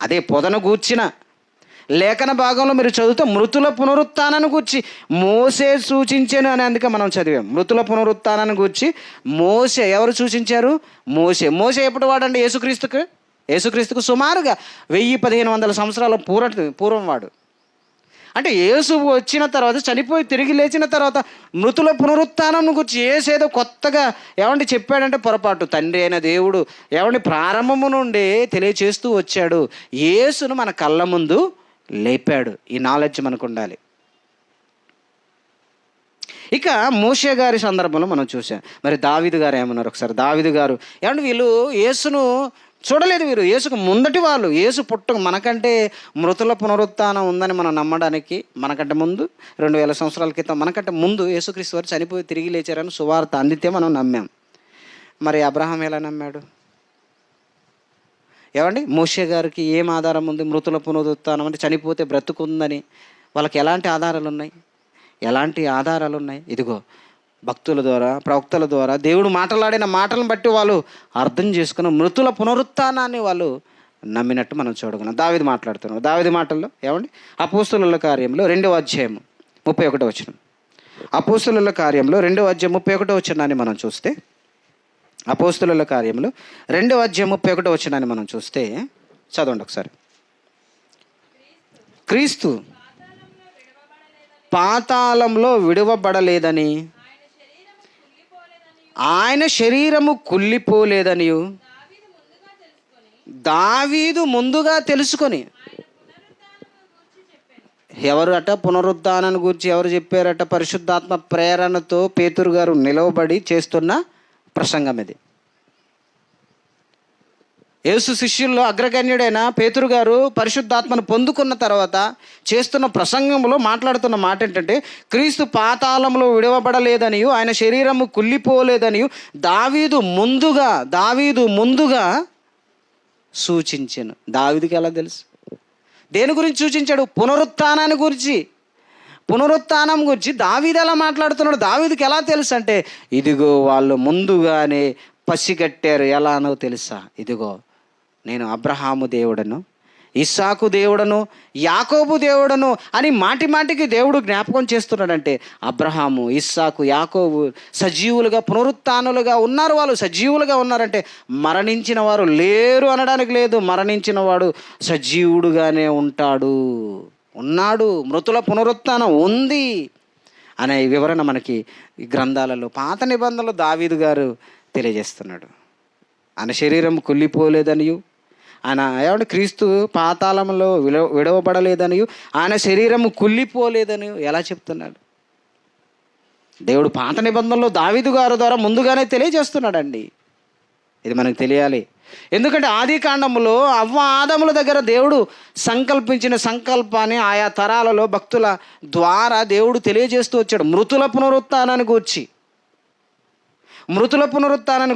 అదే పొదను గూర్చిన లేఖన భాగంలో మీరు చదివితే మృతుల పునరుత్థానాన్ని గూర్చి మోసే సూచించాను అని అందుకే మనం చదివాం. మృతుల పునరుత్థానాన్ని గూర్చి మోసే ఎవరు సూచించారు? మోసే ఎప్పుడు వాడండి? యేసుక్రీస్తుకు సుమారుగా 1000-1500 సంవత్సరాల పూర్వం వాడు. అంటే యేసు వచ్చిన తర్వాత, చనిపోయి తిరిగి లేచిన తర్వాత మృతుల పునరుత్థానం గురించి ఏదో కొత్తగా ఏమండి చెప్పాడంటే పొరపాటు. తండ్రి అయిన దేవుడు ఏమండి ప్రారంభము నుండి తెలియచేస్తూ వచ్చాడు. యేసును మన కళ్ళ ముందు లేపాడు. ఈ నాలెడ్జ్ మనకు ఉండాలి. ఇక మోషే గారి సందర్భంలో మనం చూసాం. మరి దావీదు గారు ఏమన్నారు ఒకసారి? దావీదు గారు ఏమంటే వీళ్ళు యేసును చూడలేదు. వీరు యేసుకు ముందటి వాళ్ళు. యేసు మనకంటే మృతుల పునరుత్థానం ఉందని మనం నమ్మడానికి మనకంటే ముందు 2000 సంవత్సరాల క్రితం మనకంటే ముందు యేసుక్రీస్తు వారు చనిపోయి తిరిగి లేచారని సువార్త అందితే మనం నమ్మాం. మరి అబ్రహాం ఎలా నమ్మాడు? ఏమండి మోషే గారికి ఏం ఆధారం ఉంది? మృతుల పునరుత్థానం అంటే చనిపోతే బ్రతుకుందని వాళ్ళకి ఎలాంటి ఆధారాలు ఉన్నాయి? ఇదిగో భక్తుల ద్వారా, ప్రవక్తల ద్వారా దేవుడు మాట్లాడిన మాటలను బట్టి వాళ్ళు అర్థం చేసుకుని మృతుల పునరుత్థానాన్ని వాళ్ళు నమ్మినట్టు మనం చూడగలం. దావీదు మాట్లాడుతున్నాం. దావీదు మాటల్లో ఏమండి, అపోస్తులుల కార్యంలో 2వ అధ్యాయం 31వ వచనం. అపోస్తులుల కార్యంలో 2వ అధ్యాయం 31వ వచనాన్ని మనం చూస్తే, అపోస్తులుల కార్యంలో 2వ అధ్యాయం 31వ వచనాన్ని మనం చూస్తే, చదవండి ఒకసారి. క్రీస్తు పాతాళంలో విడవబడలేదని, ఆయన శరీరము కుళ్ళిపోలేదనియు దావీదు ముందుగా తెలుసుకొని. ఎవరు అట పునరుద్ధానాన్ని గురించి ఎవరు చెప్పారట? పరిశుద్ధాత్మ ప్రేరణతో పేతురు గారు నిలవబడి చేస్తున్న ప్రసంగం ఇది. యేసు శిష్యుల్లో అగ్రగణ్యుడైన పేతురు గారు పరిశుద్ధాత్మను పొందుకున్న తర్వాత చేస్తున్న ప్రసంగంలో మాట్లాడుతున్న మాట ఏంటంటే, క్రీస్తు పాతాళంలో విడవబడలేదనియు ఆయన శరీరము కుళ్ళిపోలేదనియు దావీదు ముందుగా సూచించాను. దావీదుకి ఎలా తెలుసు? దేని గురించి సూచించాడు? పునరుత్థానాన్ని గురించి. పునరుత్థానం గురించి దావీదు ఎలా మాట్లాడుతున్నాడు? దావీదుకి ఎలా తెలుసు అంటే, ఇదిగో వాళ్ళు ముందుగానే పసిగట్టారు. ఎలానో తెలుసా? ఇదిగో నేను అబ్రహాము దేవుడను, ఇస్సాకు దేవుడను, యాకోబు దేవుడను అని మాటి మాటికి దేవుడు జ్ఞాపకం చేస్తున్నాడంటే, అబ్రహాము, ఇస్సాకు, యాకోబు సజీవులుగా పునరుత్థానులుగా ఉన్నారు. వాళ్ళు సజీవులుగా ఉన్నారంటే మరణించిన వారు లేరు అనడానికి లేదు. మరణించిన వాడు సజీవుడుగానే ఉన్నాడు. మృతుల పునరుత్థానం ఉంది అనే వివరణ మనకి ఈ గ్రంథాలలో పాత నిబంధనలు దావీదు గారు తెలియజేస్తున్నాడు. ఆయన శరీరం కుళ్ళిపోలేదనియు, ఆయన ఏమంటే క్రీస్తు పాతాళంలో విడవబడలేదనియు, ఆయన శరీరము కుళ్ళిపోలేదని ఎలా చెప్తున్నాడు? దేవుడు పాత నిబంధనలో దావీదు గారి ద్వారా ముందుగానే తెలియజేస్తున్నాడండి. ఇది మనకు తెలియాలి. ఎందుకంటే ఆది కాండములో అవ్వ ఆదముల దగ్గర దేవుడు సంకల్పించిన సంకల్పాన్ని ఆయా తరాలలో భక్తుల ద్వారా దేవుడు తెలియజేస్తూ వచ్చాడు. మృతుల పునరుత్థానాన్ని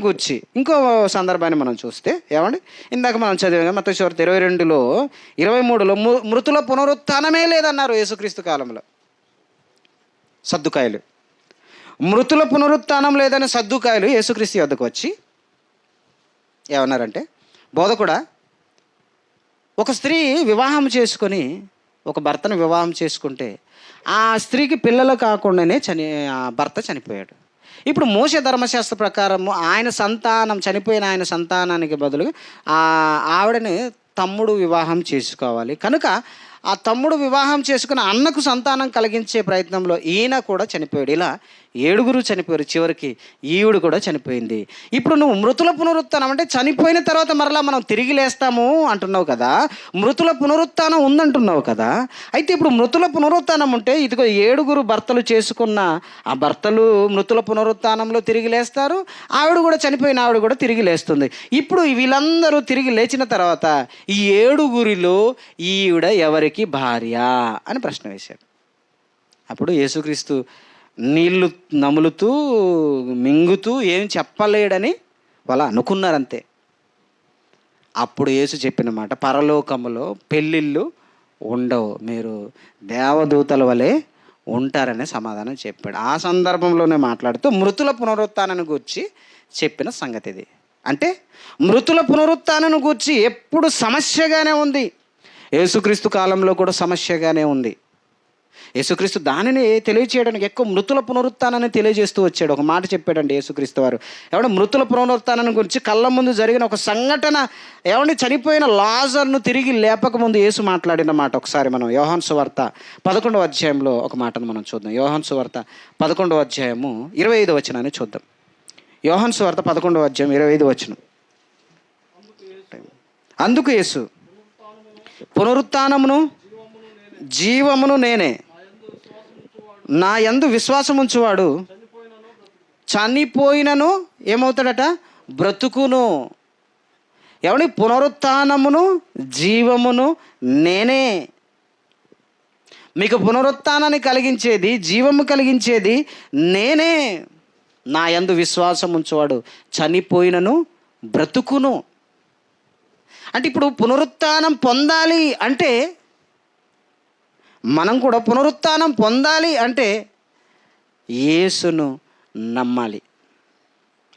గూర్చి ఇంకో సందర్భాన్ని మనం చూస్తే, ఏమండి, ఇందాక మనం చదివాం మత్తయి సువార్త 22లో 23లో మృతుల పునరుత్థానమే లేదన్నారు యేసుక్రీస్తు కాలంలో సద్దుకాయలు. మృతుల పునరుత్థానం లేదని సద్దుకాయలు యేసుక్రీస్తు వద్దకు వచ్చి ఏమన్నారంటే, బోధకుడా, ఒక స్త్రీ వివాహం చేసుకొని ఒక భర్తను వివాహం చేసుకుంటే ఆ స్త్రీకి పిల్లలు కాకుండానే భర్త చనిపోయాడు. ఇప్పుడు మోషే ధర్మశాస్త్ర ప్రకారము చనిపోయిన ఆయన సంతానానికి బదులు ఆవిడని తమ్ముడు వివాహం చేసుకోవాలి. కనుక ఆ తమ్ముడు వివాహం చేసుకుని అన్నకు సంతానం కలిగించే ప్రయత్నంలో ఈయన కూడా చనిపోయాడు. ఇలా 7 చనిపోయారు. చివరికి ఈవిడ కూడా చనిపోయింది. ఇప్పుడు నువ్వు మృతుల పునరుత్థానం అంటే చనిపోయిన తర్వాత మరలా మనం తిరిగి లేస్తాము అంటున్నావు కదా, మృతుల పునరుత్థానం ఉందంటున్నావు కదా. అయితే ఇప్పుడు మృతుల పునరుత్థానం ఉంటే ఇదిగో 7 భర్తలు చేసుకున్న ఆ భర్తలు మృతుల పునరుత్థానంలో తిరిగి లేస్తారు. ఆవిడ కూడా చనిపోయిన ఆవిడ కూడా తిరిగి లేస్తుంది. ఇప్పుడు వీళ్ళందరూ తిరిగి లేచిన తర్వాత ఈ 7 ఈవిడ ఎవరికి భార్య అని ప్రశ్న వేశాడు. అప్పుడు యేసుక్రీస్తు నీళ్లు నములుతూ మింగుతూ ఏం చెప్పలేడని వాళ్ళు అనుకున్నారంతే. అప్పుడు యేసు చెప్పిన మాట, పరలోకములో పెళ్ళిళ్ళు ఉండవు, మీరు దేవదూతల వలె ఉంటారనే సమాధానం చెప్పాడు. ఆ సందర్భంలోనే మాట్లాడుతూ మృతుల పునరుత్థానాన్ని గురించి చెప్పిన సంగతి ఇది. అంటే మృతుల పునరుత్థానాన్ని గురించి ఎప్పుడు సమస్యగానే ఉంది. యేసుక్రీస్తు కాలంలో కూడా సమస్యగానే ఉంది. యేసుక్రీస్తు దానిని తెలియచేయడానికి ఎక్కువ మృతుల పునరుత్థానాన్ని తెలియజేస్తూ వచ్చాడు. ఒక మాట చెప్పాడండి యేసుక్రీస్తు వారు. ఏమంటే మృతుల పునరుత్థానాన్ని గురించి కళ్ళ ముందు జరిగిన ఒక సంఘటన, ఏమంటే చనిపోయిన లాజర్ను తిరిగి లేపకముందు యేసు మాట్లాడిన మాట ఒకసారి మనం యోహాను సువార్త 11వ అధ్యాయంలో ఒక మాటను మనం చూద్దాం. యోహాను సువార్త 11వ అధ్యాయము 25వ వచనాన్ని చూద్దాం. యోహాను సువార్త 11వ అధ్యాయం 25వ వచనం. అందుకు యేసు, పునరుత్థానమును జీవమును నేనే, నా యందు విశ్వాసం ఉంచువాడు చనిపోయినను ఏమవుతాడట? బ్రతుకును. ఏమని? పునరుత్థానమును జీవమును నేనే. మీకు పునరుత్థానాన్ని కలిగించేది, జీవము కలిగించేది నేనే. నా యందు విశ్వాసం ఉంచువాడు చనిపోయినను బ్రతుకును. అంటే ఇప్పుడు పునరుత్థానం పొందాలి అంటే, మనం కూడా పునరుత్థానం పొందాలి అంటే యేసును నమ్మాలి.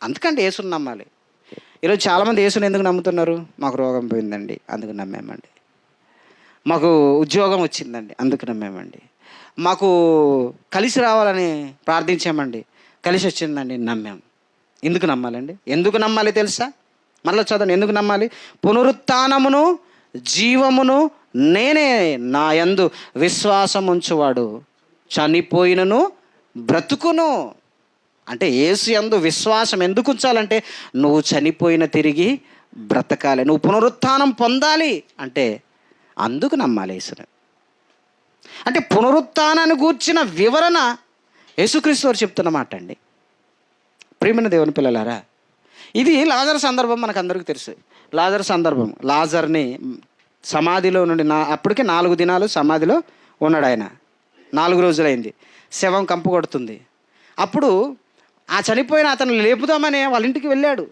అందుకంటే యేసును నమ్మాలి. ఈరోజు చాలామంది యేసుని ఎందుకు నమ్ముతున్నారు? మాకు రోగం పోయిందండి అందుకు నమ్మామండి, మాకు ఉద్యోగం వచ్చిందండి అందుకు నమ్మామండి, మాకు కలిసి రావాలని ప్రార్థించామండి కలిసి వచ్చిందండి నమ్మాం. ఎందుకు నమ్మాలండి? ఎందుకు నమ్మాలి తెలుసా? మరలా చదవండి, ఎందుకు నమ్మాలి? పునరుత్థానమును జీవమును నేనే, నా యందు విశ్వాసం ఉంచువాడు చనిపోయినను బ్రతుకును. అంటే యేసు యందు విశ్వాసం ఎందుకు ఉంచాలంటే నువ్వు చనిపోయిన తిరిగి బ్రతకాలి, నువ్వు పునరుత్థానం పొందాలి అంటే అందుకు నమ్మాలి యేసుని. అంటే పునరుత్థానాన్ని గూర్చిన వివరణ యేసుక్రీస్తు వారు చెప్తున్నమాట అండి. ప్రియమైన దేవుని పిల్లలారా, ఇది లాజరు సందర్భం మనకు అందరికీ తెలుసు. లాజరు సందర్భం, లాజర్ని సమాధిలో నుండి అప్పటికే 4 దినాలు సమాధిలో ఉన్నాడు ఆయన. 4 రోజులైంది, శవం కంపు కొడుతుంది. అప్పుడు ఆ చనిపోయిన అతను లేపుదామని వాళ్ళ ఇంటికి వెళ్ళాడు.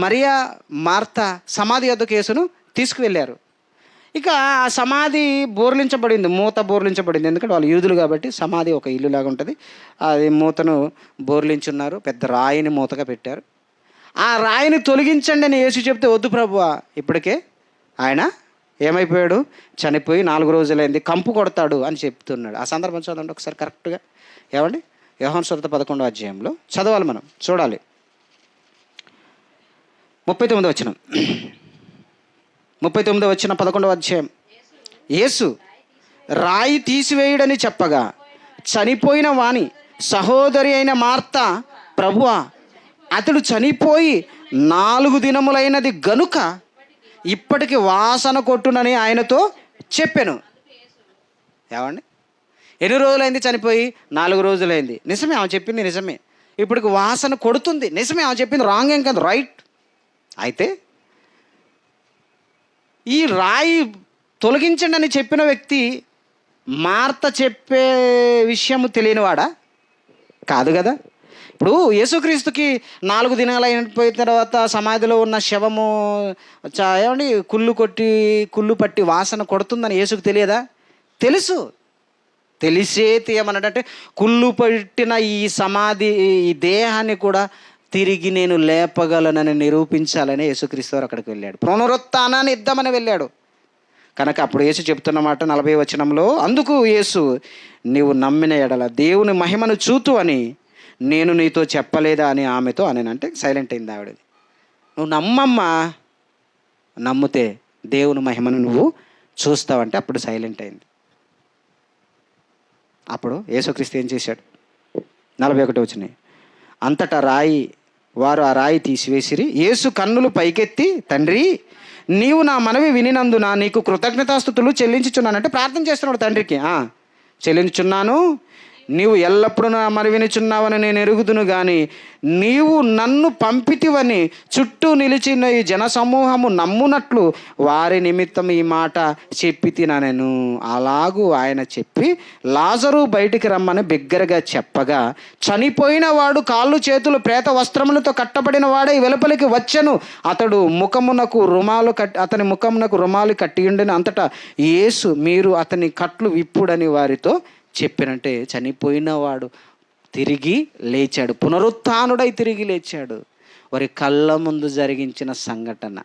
మరియా మార్తా సమాధి యొద్దకు యేసును తీసుకువెళ్ళారు. ఇక ఆ సమాధి బోర్లించబడింది, మూత బోర్లించబడింది. ఎందుకంటే వాళ్ళు యూదులు కాబట్టి సమాధి ఒక ఇల్లులాగా ఉంటుంది. అది మూతను బోర్లించున్నారు, పెద్ద రాయిని మూతగా పెట్టారు. ఆ రాయిని తొలగించండి అని యేసు చెప్తే, వద్దు ప్రభువా, ఇప్పటికే ఆయన ఏమైపోయాడు, చనిపోయి 4 రోజులైంది, కంపు కొడతాడు అని చెప్తున్నాడు. ఆ సందర్భం చదవండి ఒకసారి కరెక్ట్గా. ఏమండి? యోహాను సువార్త 11వ అధ్యాయంలో చదవాలి, మనం చూడాలి. 39వ వచనం, 39వ వచనం 11వ అధ్యాయం. యేసు రాయి తీసివేయుడని చెప్పగా చనిపోయిన వాని సహోదరి అయిన మార్తా, ప్రభువా, అతడు చనిపోయి 4 దినములైనది గనుక ఇప్పటికి వాసన కొట్టునని ఆయనతో చెప్పాను. ఏమండి? ఎన్ని రోజులైంది చనిపోయి? 4 రోజులైంది. నిజమే, ఆమె చెప్పింది నిజమే. ఇప్పటికి వాసన కొడుతుంది, నిజమే, ఆమె చెప్పింది రాంగ్ ఏం కాదు, రైట్. అయితే ఈ రాయి తొలగించండి అని చెప్పిన వ్యక్తి మార్త చెప్పే విషయము తెలియనివాడా? కాదు కదా. ఇప్పుడు యేసుక్రీస్తుకి 4 దినాలు అయిపోయిన తర్వాత సమాధిలో ఉన్న శవము ఏమండి కుళ్ళు పట్టి వాసన కొడుతుందని యేసుకు తెలియదా? తెలుసు. తెలిసే తీయమన్నట్టే కుళ్ళు పట్టిన ఈ సమాధి, ఈ దేహాన్ని కూడా తిరిగి నేను లేపగలనని నిరూపించాలని యేసుక్రీస్తు వారు అక్కడికి వెళ్ళాడు. పునరుత్థానాన్ని ఇద్దామని వెళ్ళాడు. కనుక అప్పుడు యేసు చెప్తున్నమాట 40వ వచనంలో, అందుకు యేసు, నీవు నమ్మిన ఎడల దేవుని మహిమను చూతు అని నేను నీతో చెప్పలేదా అని ఆమెతో అంటే సైలెంట్ అయింది ఆవిడ. నువ్వు నమ్మమ్మా, నమ్మితే దేవుని మహిమను నువ్వు చూస్తావంటే అప్పుడు సైలెంట్ అయింది. అప్పుడు యేసుక్రీస్తు ఏం చేశాడు? 41 వచనం, అంతటా వారు ఆ రాయి తీసివేసిరి. యేసు కన్నులు పైకెత్తి, తండ్రి, నీవు నా మనవి వినినందున నీకు కృతజ్ఞతాస్తుతులు చెల్లించుచున్నానంటే ప్రార్థన చేస్తున్నాడు తండ్రికి. చెల్లించుచున్నాను, నీవు ఎల్లప్పుడూ నా మనవినిచున్నావని నేను ఎరుగుదును, కానీ నీవు నన్ను పంపితివని చుట్టూ నిలిచిన ఈ జనసమూహము నమ్మునట్లు వారి నిమిత్తం ఈ మాట చెప్పి తినను. అలాగూ ఆయన చెప్పి లాజరు బయటికి రమ్మని బిగ్గరగా చెప్పగా చనిపోయిన వాడు కాళ్ళు చేతులు ప్రేత వస్త్రములతో కట్టబడిన వాడే వెలుపలికి వచ్చెను. అతని ముఖమునకు రుమాలు కట్టియుండెను. అంతటా యేసు, మీరు అతని కట్లు విప్పుడని వారితో చెప్పినంటే చనిపోయిన వాడు తిరిగి లేచాడు, పునరుత్థానుడై తిరిగి లేచాడు. వారి కళ్ళ ముందు జరిగించిన సంఘటన.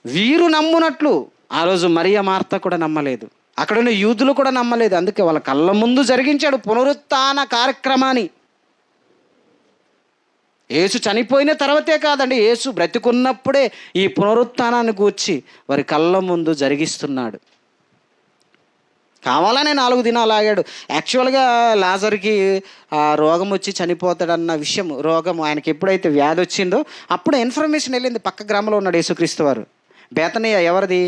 వీరు నమ్మునట్లు ఆ రోజు మరియ మార్త కూడా నమ్మలేదు, అక్కడున్న యూదులు కూడా నమ్మలేదు. అందుకే వాళ్ళ కళ్ళ ముందు జరిగించాడు పునరుత్థాన కార్యక్రమాన్ని. యేసు చనిపోయిన తర్వాతే కాదండి, యేసు బ్రతికున్నప్పుడే ఈ పునరుత్థానాన్ని గూర్చి వారి కళ్ళ ముందు జరిగిస్తున్నాడు. కావాలనే 4 దినాలు ఆగాడు. యాక్చువల్గా లాజర్కి రోగం వచ్చి చనిపోతాడన్న విషయం, రోగం ఆయనకి ఎప్పుడైతే వ్యాధి వచ్చిందో అప్పుడు ఇన్ఫర్మేషన్ వెళ్ళింది. పక్క గ్రామంలో ఉన్నాడు యేసుక్రీస్తు వారు. బేతనియ ఎవరిది?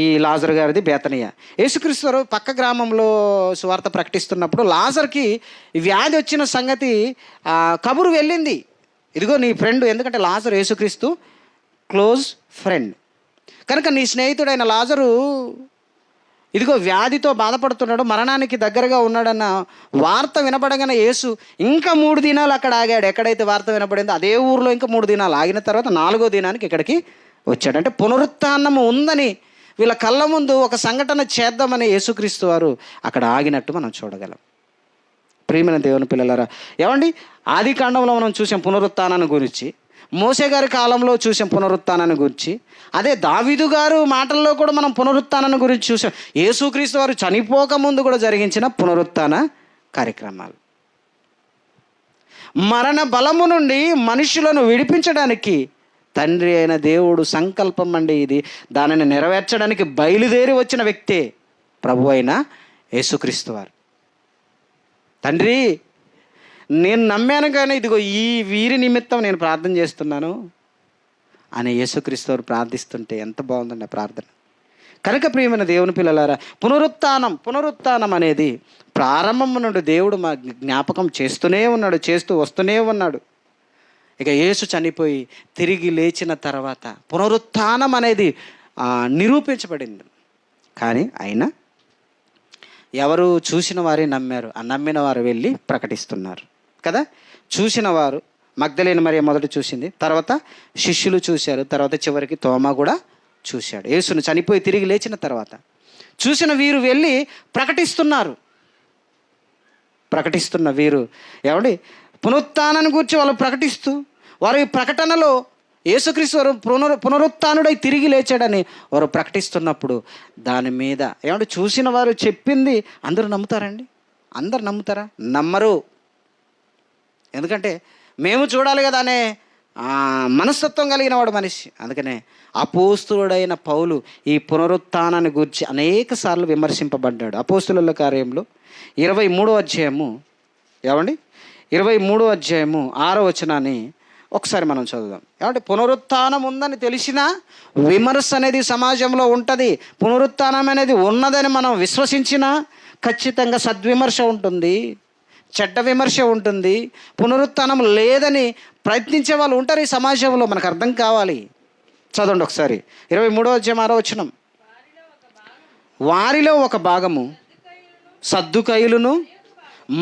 ఈ లాజర్ గారిది బేతనియ. యేసుక్రీస్తు వారు పక్క గ్రామంలో సువార్త ప్రకటిస్తున్నప్పుడు లాజర్కి వ్యాధి వచ్చిన సంగతి కబురు వెళ్ళింది. ఇదిగో నీ ఫ్రెండ్, ఎందుకంటే లాజరు యేసుక్రీస్తు క్లోజ్ ఫ్రెండ్ కనుక నీ స్నేహితుడైన లాజరు ఇదిగో వ్యాధితో బాధపడుతున్నాడు, మరణానికి దగ్గరగా ఉన్నాడన్న వార్త వినపడగానే యేసు ఇంకా 3 దినాలు అక్కడ ఆగాడు. ఎక్కడైతే వార్త వినపడిందో అదే ఊరిలో ఇంకా 3 దినాలు ఆగిన తర్వాత 4వ దినానికి ఇక్కడికి వచ్చాడు. అంటే పునరుత్థానం ఉందని వీళ్ళ కళ్ళ ముందు ఒక సంఘటన చేద్దామని యేసుక్రీస్తు వారు అక్కడ ఆగినట్టు మనం చూడగలం. ప్రియమైన దేవుని పిల్లలారా, ఏమండి, ఆది కాండంలో మనం చూసాం పునరుత్థానాన్ని గురించి, మోసే గారి కాలంలో చూసాం పునరుత్థానాన్ని గురించి, అదే దావీదు గారు మాటల్లో కూడా మనం పునరుత్థానాన్ని గురించి చూసాం. యేసుక్రీస్తు వారు చనిపోక ముందు కూడా జరిగించిన పునరుత్థాన కార్యక్రమాలు. మరణ బలము నుండి మనుషులను విడిపించడానికి తండ్రి అయిన దేవుడు సంకల్పం అండి ఇది. దానిని నెరవేర్చడానికి బయలుదేరి వచ్చిన వ్యక్తే ప్రభు అయిన యేసుక్రీస్తు వారు. తండ్రి, నేను నమ్మాను కానీ ఇదిగో ఈ వీరి నిమిత్తం నేను ప్రార్థన చేస్తున్నాను అని యేసుక్రీస్తు వారు ప్రార్థిస్తుంటే ఎంత బాగుందండి ఆ ప్రార్థన. కనుక ప్రియమైన దేవుని పిల్లలారా, పునరుత్థానం అనేది ప్రారంభం నుండి దేవుడు మా జ్ఞాపకం చేస్తూ వస్తూనే ఉన్నాడు. ఇక యేసు చనిపోయి తిరిగి లేచిన తర్వాత పునరుత్థానం అనేది నిరూపించబడింది. కానీ అయినా ఎవరు చూసిన వారే నమ్మారు, ఆ నమ్మిన వారు వెళ్ళి ప్రకటిస్తున్నారు కదా. చూసిన వారు మగ్దలేని మరియ మొదట చూసింది, తర్వాత శిష్యులు చూశారు, తర్వాత చివరికి తోమా కూడా చూశాడు. యేసును చనిపోయి తిరిగి లేచిన తర్వాత చూసిన వీరు వెళ్ళి ప్రకటిస్తున్న వీరు ఏమండి, పునరుత్థానాన్ని గురించి వాళ్ళు ప్రకటిస్తూ, వారి ప్రకటనలో యేసుక్రీస్తు వారు పునరుత్థానుడై తిరిగి లేచాడని వారు ప్రకటిస్తున్నప్పుడు దాని మీద ఏమంటే చూసిన వారు చెప్పింది అందరూ నమ్ముతారండి? అందరు నమ్ముతారా? నమ్మరు. ఎందుకంటే మేము చూడాలి కదా అనే మనస్తత్వం కలిగిన వాడు మనిషి. అందుకనే అపోస్తులుడైన పౌలు ఈ పునరుత్థానాన్ని గురించి అనేక సార్లు విమర్శింపబడ్డాడు. అపోస్తుల కార్యంలో 23వ అధ్యాయము, ఏమండి 23వ అధ్యాయము 6వ వచనాన్ని ఒకసారి మనం చదువుదాం. ఏమంటే పునరుత్థానం ఉందని తెలిసినా విమర్శ అనేది సమాజంలో ఉంటుంది. పునరుత్థానం అనేది ఉన్నదని మనం విశ్వసించినా ఖచ్చితంగా సద్విమర్శ ఉంటుంది, చెడ్డ విమర్శ ఉంటుంది. పునరుత్థానం లేదని ప్రయత్నించే వాళ్ళు ఉంటారు ఈ సమాజంలో. మనకు అర్థం కావాలి. చదవండి ఒకసారి 23వ అధ్యాయం 6వ వచనం. వారిలో ఒక భాగము సద్దుకయులను,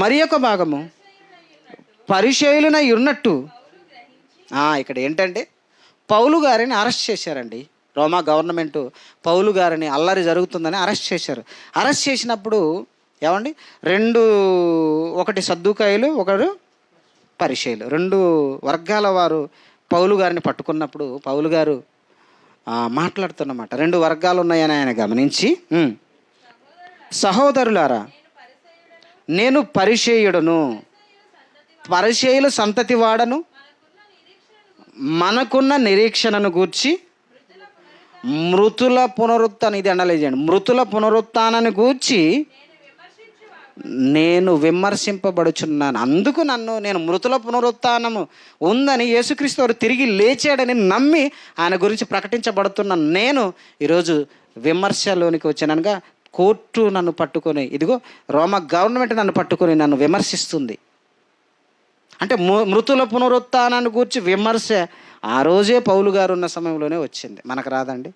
మరి ఒక భాగము పరిసయ్యులనై ఉన్నట్టు. ఇక్కడ ఏంటంటే పౌలు గారిని అరెస్ట్ చేశారండి. రోమా గవర్నమెంట్ పౌలు గారిని అల్లరి జరుగుతుందని అరెస్ట్ చేశారు. అరెస్ట్ చేసినప్పుడు ఏమండి ఒకటి సద్దుకాయలు, ఒకరు పరిసయ్యులు, 2 వర్గాల వారు పౌలు గారిని పట్టుకున్నప్పుడు పౌలు గారు మాట్లాడుతున్నమాట. 2 వర్గాలు ఉన్నాయని ఆయన గమనించి, సహోదరులారా, నేను పరిసయ్యుడను, పరిసయ్యుల సంతతి వాడను, మనకున్న నిరీక్షణను గూర్చి మృతుల పునరుత్థానం, ఇది అండర్లైన్ చేయండి, మృతుల పునరుత్థానాన్ని గూర్చి నేను విమర్శింపబడుచున్నాను. అందుకు నేను మృతుల పునరుత్థానము ఉందని, యేసుక్రీస్తు వారు తిరిగి లేచాడని నమ్మి ఆయన గురించి ప్రకటించబడుతున్న నేను ఈరోజు విమర్శలోనికి వచ్చాననగా కోర్టు నన్ను పట్టుకొని, ఇదిగో రోమా గవర్నమెంట్ నన్ను పట్టుకొని నన్ను విమర్శిస్తుంది. అంటే మృతుల పునరుత్థానాన్ని గురించి విమర్శ ఆ రోజే పౌలు గారు ఉన్న సమయంలోనే వచ్చింది. మనకు రాదండి?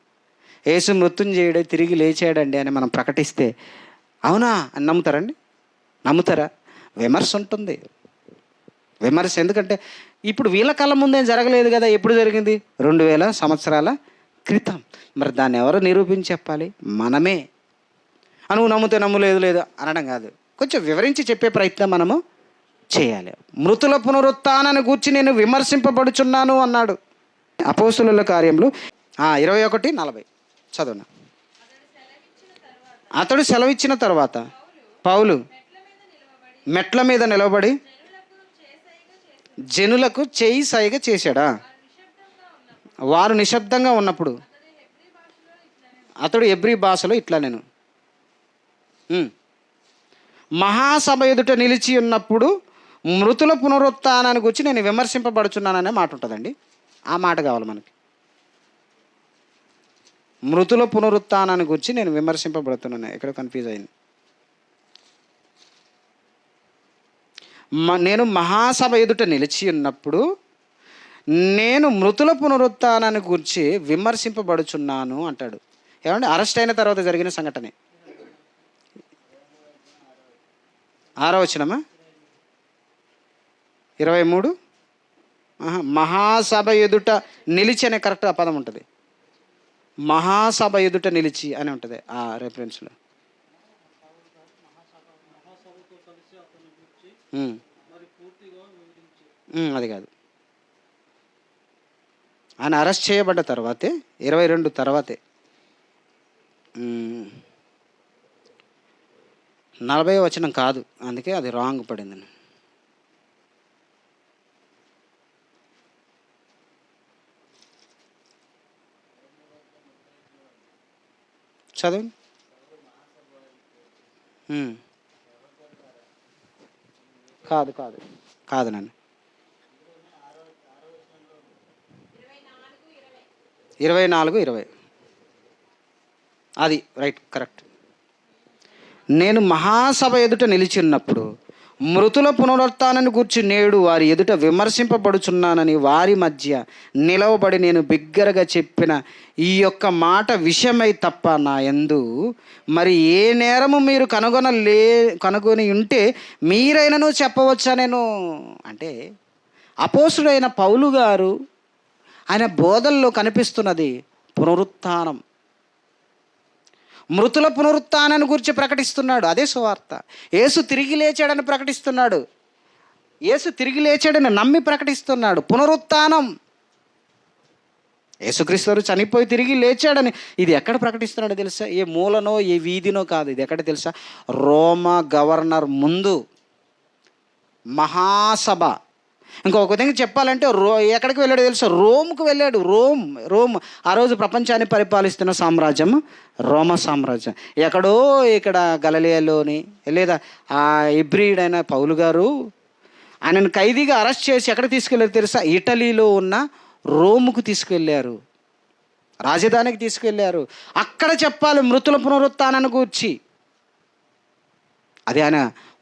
యేసు మృత్యుంజయుడే తిరిగి లేచాడండి అని మనం ప్రకటిస్తే అవునా అని నమ్ముతారా? విమర్శ ఉంటుంది. విమర్శ ఎందుకంటే ఇప్పుడు వీళ్ళ కాలం ముందేం జరగలేదు కదా. ఎప్పుడు జరిగింది? 2000 సంవత్సరాల క్రితం. మరి దాన్ని ఎవరు నిరూపించి చెప్పాలి? మనమే. నువ్వు నమ్ముతే లేదు అనడం కాదు, కొంచెం వివరించి చెప్పే ప్రయత్నం మనము చేయాలి. మృతుల పునరుత్థానాన్ని గూర్చి నేను విమర్శింపబడుచున్నాను అన్నాడు. అపోస్తుల కార్యంలో 21:40 చదువున. అతడు సెలవిచ్చిన తర్వాత పౌలు మెట్ల మీద నిలబడి జనులకు చేయి సైగ చేశాడా? వారు నిశ్శబ్దంగా ఉన్నప్పుడు అతడు ఎబ్రీ భాషలో ఇట్లా నేను మహాసభ ఎదుట నిలిచి ఉన్నప్పుడు మృతుల పునరుత్థానాన్ని గురించి నేను విమర్శింపబడుచున్నాననే మాట ఉంటుందండి. ఆ మాట కావాలి మనకి. మృతుల పునరుత్థానాన్ని గురించి నేను విమర్శింపబడుతున్నాను. ఎక్కడ కన్ఫ్యూజ్ అయింది. నేను మహాసభ ఎదుట నిలిచి ఉన్నప్పుడు నేను మృతుల పునరుత్థానాన్ని గురించి విమర్శింపబడుచున్నాను అంటాడు. ఏమంటే అరెస్ట్ అయిన తర్వాత జరిగిన సంఘటనే. 6వ వచనమా? 23 మహాసభ ఎదుట నిలిచి అనే కరెక్ట్ ఆ పదం ఉంటుంది. మహాసభ ఎదుట నిలిచి అని ఉంటుంది ఆ రెఫరెన్స్లో. అది కాదు. ఆయన అరెస్ట్ చేయబడ్డ తర్వాతే 22 తర్వాతే 40 వచనం కాదు, అందుకే అది రాంగ్ పడింది. చదవండి. కాదు కాదు కాదు నన్ను 24:20 అది రైట్, కరెక్ట్. నేను మహాసభ ఎదుట నిలిచి ఉన్నప్పుడు మృతుల పునరుత్థానాన్ని గూర్చి నేడు వారి ఎదుట విమర్శింపబడుచున్నానని వారి మధ్య నిలవబడి నేను బిగ్గరగా చెప్పిన ఈ యొక్క మాట విషయమై తప్ప నా యందు మరి ఏ నేరము మీరు కనుగొని ఉంటే మీరైనను చెప్పవచ్చా నేను. అంటే అపోస్తుడైన పౌలు గారు ఆయన బోధల్లో కనిపిస్తున్నది పునరుత్థానం, మృతుల పునరుత్థానాన్ని గురించి ప్రకటిస్తున్నాడు. అదే సువార్త. యేసు తిరిగి లేచాడని ప్రకటిస్తున్నాడు, యేసు తిరిగి లేచాడని నమ్మి ప్రకటిస్తున్నాడు. పునరుత్థానం, యేసుక్రీస్తు చనిపోయి తిరిగి లేచాడని ఇది ఎక్కడ ప్రకటిస్తున్నాడో తెలుసా? ఏ మూలనో ఏ వీధినో కాదు, ఇది ఎక్కడ తెలుసా? రోమా గవర్నర్ ముందు మహాసభ. ఇంకొక విధంగా చెప్పాలంటే ఎక్కడికి వెళ్ళాడు తెలుసా? రోమ్కు వెళ్ళాడు. రోమ్ ఆ రోజు ప్రపంచాన్ని పరిపాలిస్తున్న సామ్రాజ్యం రోమా సామ్రాజ్యం. ఎక్కడో ఇక్కడ గలిలయలోని లేదా ఆ ఇబ్రీడ్ అయిన పౌలు గారు ఆయనను ఖైదీగా అరెస్ట్ చేసి ఎక్కడ తీసుకెళ్ళారు తెలుసా? ఇటలీలో ఉన్న రోముకు తీసుకెళ్ళారు, రాజధానికి తీసుకెళ్ళారు. అక్కడ చెప్పాలి మృతుల పునరుత్థానాన్ని గూర్చి. అది ఆయన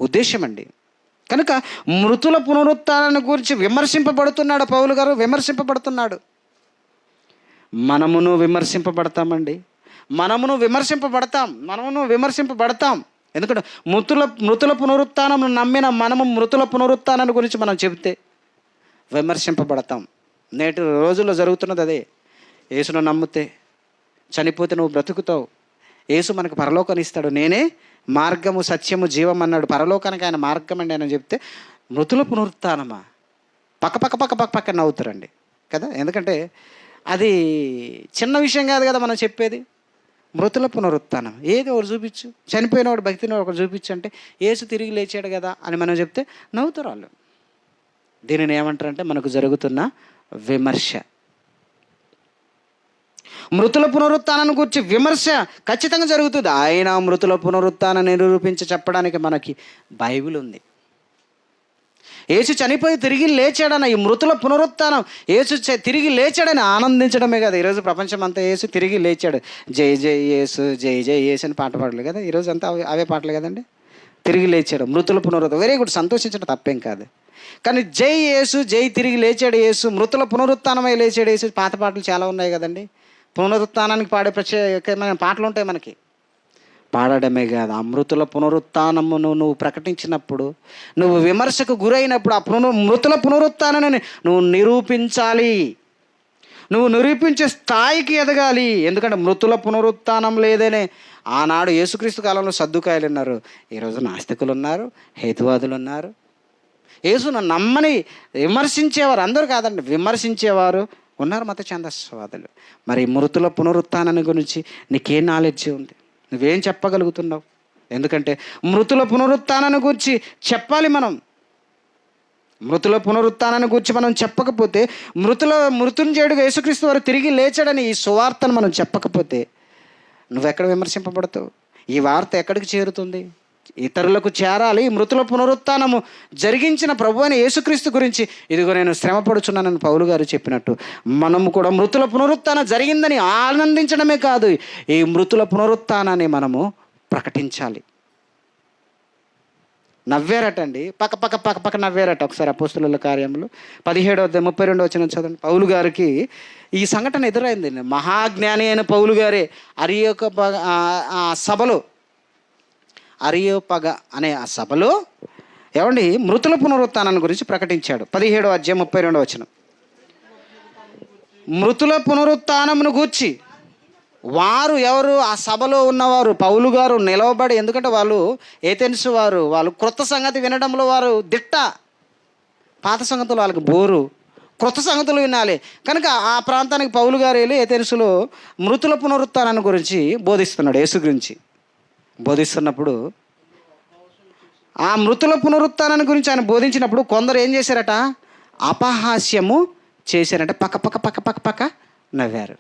ఉద్దేశం అండి. కనుక మృతుల పునరుత్థానాన్ని గురించి విమర్శింపబడుతున్నాడు పౌలు గారు, విమర్శింపబడుతున్నాడు. మనమును విమర్శింపబడతామండి, మనమును విమర్శింపబడతాం. ఎందుకంటే మృతుల పునరుత్థానం నమ్మిన మనము మృతుల పునరుత్థానాన్ని గురించి మనం చెబితే విమర్శింపబడతాం. నేటి రోజుల్లో జరుగుతున్నది అదే. యేసును నమ్మితే చనిపోతే నువ్వు బ్రతుకుతావు, యేసు మనకు పరలోకాన్ని ఇస్తాడు, నేనే మార్గము సత్యము జీవం అన్నాడు. పరలోకానికి ఆయన మార్గం అండి అని చెప్తే మృతుల పునరుత్థానమా? పక్క నవ్వుతారండి కదా. ఎందుకంటే అది చిన్న విషయం కాదు కదా మనం చెప్పేది. మృతుల పునరుత్థానం ఏది ఒకటి చూపించు, చనిపోయినవాడు భక్తినవాడు ఒకటి చూపించు అంటే యేసు తిరిగి లేచాడు కదా అని మనం చెప్తే నవ్వుతారు వాళ్ళు. దీనిని ఏమంటారంటే మనకు జరుగుతున్న విమర్శ. మృతుల పునరుత్థానాన్ని గురించి విమర్శ ఖచ్చితంగా జరుగుతుంది. ఆయన మృతుల పునరుత్థానాన్ని నిరూపించి చెప్పడానికి మనకి బైబిల్ ఉంది. యేసు చనిపోయి తిరిగి లేచాడన్న ఈ మృతుల పునరుత్థానం, యేసు తిరిగి లేచాడని ఆనందించడమే కదా. ఈరోజు ప్రపంచం అంతా యేసు తిరిగి లేచాడు, జై జై యేసు, జై జై యేసు అని పాట పాడలేదు కదా. ఈరోజు అంతా అవే పాటలు కదండి. తిరిగి లేచాడు, మృతుల పునరుత్థానం, వెరీ గుడ్, సంతోషించడం తప్పేం కాదు. కానీ జై యేసు, జై తిరిగి లేచాడు యేసు, మృతుల పునరుత్థానమై లేచాడు యేసు, పాత పాటలు చాలా ఉన్నాయి కదండి. పునరుత్థానానికి పాడే ప్రత్యేకమైన పాటలు ఉంటాయి మనకి. పాడడమే కాదు, ఆ మృతుల పునరుత్థానమును నువ్వు ప్రకటించినప్పుడు, నువ్వు విమర్శకు గురైనప్పుడు ఆ మృతుల పునరుత్థానాన్ని నువ్వు నిరూపించాలి, నువ్వు నిరూపించే స్థాయికి ఎదగాలి. ఎందుకంటే మృతుల పునరుత్థానం లేదనే ఆనాడు యేసుక్రీస్తు కాలంలో సద్దుకాయలు ఉన్నారు, ఈరోజు నాస్తికులు ఉన్నారు, హేతువాదులు ఉన్నారు. యేసును నమ్మని విమర్శించేవారు అందరూ కాదండి, విమర్శించేవారు ఉన్నారు, మత ఛందస్వాదులు. మరి మృతుల పునరుత్థానాన్ని గురించి నీకేం నాలెడ్జ్ ఉంది? నువ్వేం చెప్పగలుగుతున్నావు? ఎందుకంటే మృతుల పునరుత్థానాన్ని గురించి చెప్పాలి మనం. మృతుల పునరుత్థానాన్ని గురించి మనం చెప్పకపోతే, మృత్యుంజయుడిగా యేసుక్రీస్తు వారు తిరిగి లేచాడని ఈ సువార్తను మనం చెప్పకపోతే నువ్వెక్కడ విమర్శింపబడతావు? ఈ వార్త ఎక్కడికి చేరుతుంది? ఇతరులకు చేరాలి. మృతుల పునరుత్థానము జరిగించిన ప్రభు అయిన యేసుక్రీస్తు గురించి ఇదిగో నేను శ్రమపడుచున్నానని పౌలు గారు చెప్పినట్టు మనము కూడా మృతుల పునరుత్థానం జరిగిందని ఆనందించడమే కాదు, ఈ మృతుల పునరుత్థానాన్ని మనము ప్రకటించాలి. నవ్వారటండి, పక్క నవ్వారట. ఒకసారి అపోస్తుల కార్యములు 17:32 వచనం చదవండి. పౌలు గారికి ఈ సంఘటన ఎదురైంది. మహాజ్ఞాని అయిన పౌలు గారే అరియోపగ అనే ఆ సభలో ఏమండి మృతుల పునరుత్థానాన్ని గురించి ప్రకటించాడు. 17:32 వచనం. మృతుల పునరుత్థానమును గూర్చి వారు ఎవరు? ఆ సభలో ఉన్నవారు పౌలు గారు నిలవబడి, ఎందుకంటే వాళ్ళు ఏథెన్స్ వాళ్ళు క్రొత్త సంగతి వినడంలో వారు దిట్ట. పాత సంగతులు వాళ్ళకి బోరు, క్రొత్త సంగతులు వినాలి. కనుక ఆ ప్రాంతానికి పౌలు గారు వెళ్ళి ఏథెన్సులో మృతుల పునరుత్థానాన్ని గురించి బోధిస్తున్నాడు. యేసు గురించి బోధిస్తున్నప్పుడు, ఆ మృతుల పునరుత్థానాన్ని గురించి ఆయన బోధించినప్పుడు కొందరు ఏం చేశారట? అపహాస్యము చేశారంటే పక్క పక్క పక్క పక్క పక్క నవ్వారు.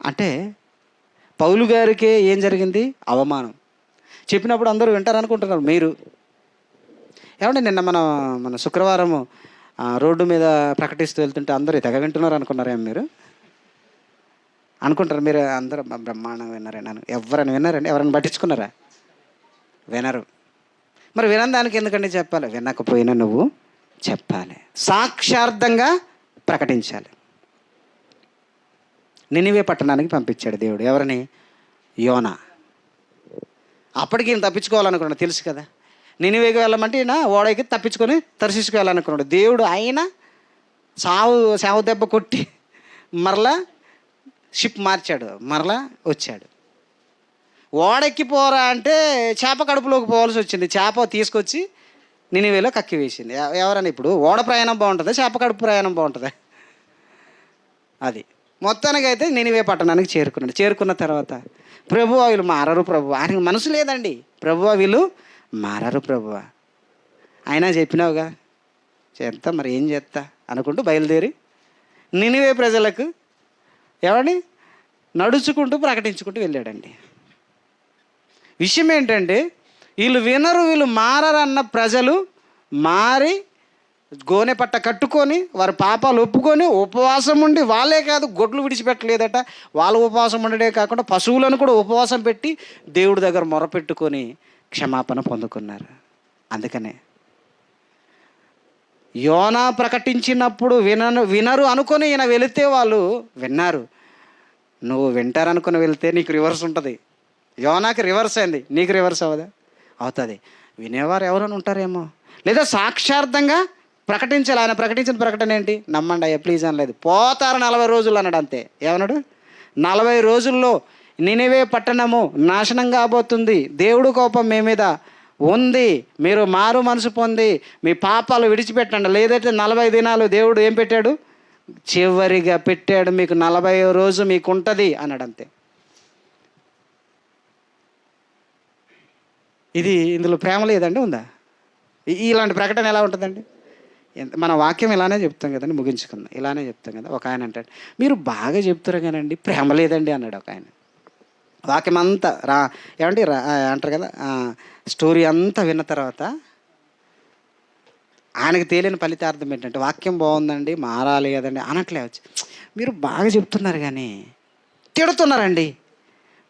అంటే పౌలు గారికి ఏం జరిగింది? అవమానం. చెప్పినప్పుడు అందరూ వింటారనుకుంటున్నారు మీరు. ఏమంటే నిన్న మన శుక్రవారము రోడ్డు మీద ప్రకటిస్తూ వెళ్తుంటే అందరూ తెగ వింటున్నారు అనుకున్నారేమో మీరు? అనుకుంటారు మీరు. అందరూ బ్రహ్మాండంగా విన్నారని. ఎవరైనా విన్నారండి? ఎవరైనా పట్టించుకున్నారా? వినరు. మరి వినడానికి ఎందుకండి చెప్పాలి? వినకపోయినా నువ్వు చెప్పాలి, సాక్షార్థంగా ప్రకటించాలి. నినివే పట్టణానికి పంపించాడు దేవుడు. ఎవరిని? యోనా. అప్పటికి ఈయన తప్పించుకోవాలనుకున్నాడు, తెలుసు కదా. నినివేకి వెళ్ళమంటే ఈయన ఓడకి తప్పించుకొని తర్షీషుకు వెళ్ళాలనుకున్నాడు. దేవుడు ఆయన సావు దెబ్బ కొట్టి మరలా షిప్ మార్చాడు, మరలా వచ్చాడు. ఓడెక్కి పోరా అంటే చేప కడుపులోకి పోవాల్సి వచ్చింది. చేప తీసుకొచ్చి నినివేలో కక్కి వేసింది. ఎవరని? ఇప్పుడు ఓడ ప్రయాణం బాగుంటుందా, చేప కడుపు ప్రయాణం బాగుంటుందా? అది మొత్తానికి అయితే నినివే పట్టణానికి చేరుకున్నాడు. చేరుకున్న తర్వాత ప్రభువా వీళ్ళు మారరు ప్రభువా, ఆయనకు మనసు లేదండి. ప్రభువా వీళ్ళు మారరు ప్రభువా, అయినా చెప్పినావుగా చేస్తా, మరి ఏం చేస్తా అనుకుంటూ బయలుదేరి నినివే ప్రజలకు ఏమండి నడుచుకుంటూ ప్రకటించుకుంటూ వెళ్ళాడండి. విషయం ఏంటంటే వీళ్ళు వినరు, వీళ్ళు మారరన్న ప్రజలు మారి గోనె పట్ట కట్టుకొని వారి పాపాలు ఒప్పుకొని ఉపవాసం ఉండి, వాళ్ళే కాదు గొడ్లు విడిచిపెట్టలేదట, వాళ్ళు ఉపవాసం ఉండడే కాకుండా పశువులను కూడా ఉపవాసం పెట్టి దేవుడి దగ్గర మొరపెట్టుకొని క్షమాపణ పొందుకున్నారు. అందుకనే యోనా ప్రకటించినప్పుడు వినరు అనుకొని ఈయన వెళితే వాళ్ళు విన్నారు. నువ్వు వింటారనుకుని వెళ్తే నీకు రివర్స్ ఉంటుంది. యోనాకి రివర్స్ అయింది, నీకు రివర్స్ అవ్వదా? అవుతుంది. వినేవారు ఎవరైనా ఉంటారేమో, లేదా సాక్షార్థంగా ప్రకటించాలి. ఆయన ప్రకటించిన ప్రకటన ఏంటి? నమ్మండి అయ్యా ప్లీజ్ అనలేదు. పోతారు 40 రోజులు అన్నాడు. అంతే. ఏమన్నాడు? 40 రోజుల్లో నినివే పట్టణము నాశనం కాబోతుంది, దేవుడు కోపం మీ మీద ఉంది, మీరు మారు మనసు పొంది మీ పాపాలు విడిచిపెట్టండి, లేదంటే 40 దినాలు దేవుడు ఏం పెట్టాడు? చివరిగా పెట్టాడు, మీకు 40వ రోజు మీకు ఉంటుంది అన్నాడు. అంతే. ఇందులో ప్రేమ లేదండి? ఉందా? ఇలాంటి ప్రకటన ఎలా ఉంటుందండి? మన వాక్యం ఇలానే చెప్తాం కదండి, ముగించుకుందాం. ఇలానే చెప్తాం కదా. ఒక ఆయన అంటాడు, మీరు బాగా చెప్తారు కానండి ప్రేమ లేదండి అన్నాడు ఒక ఆయన. వాక్యం అంతా ఏమంటే అంటారు కదా, స్టోరీ అంతా విన్న తర్వాత ఆయనకు తేలిన ఫలితార్థం ఏంటంటే వాక్యం బాగుందండి మారాలి కదండి అనట్లే వచ్చి, మీరు బాగా చెప్తున్నారు కానీ తిడుతున్నారండి,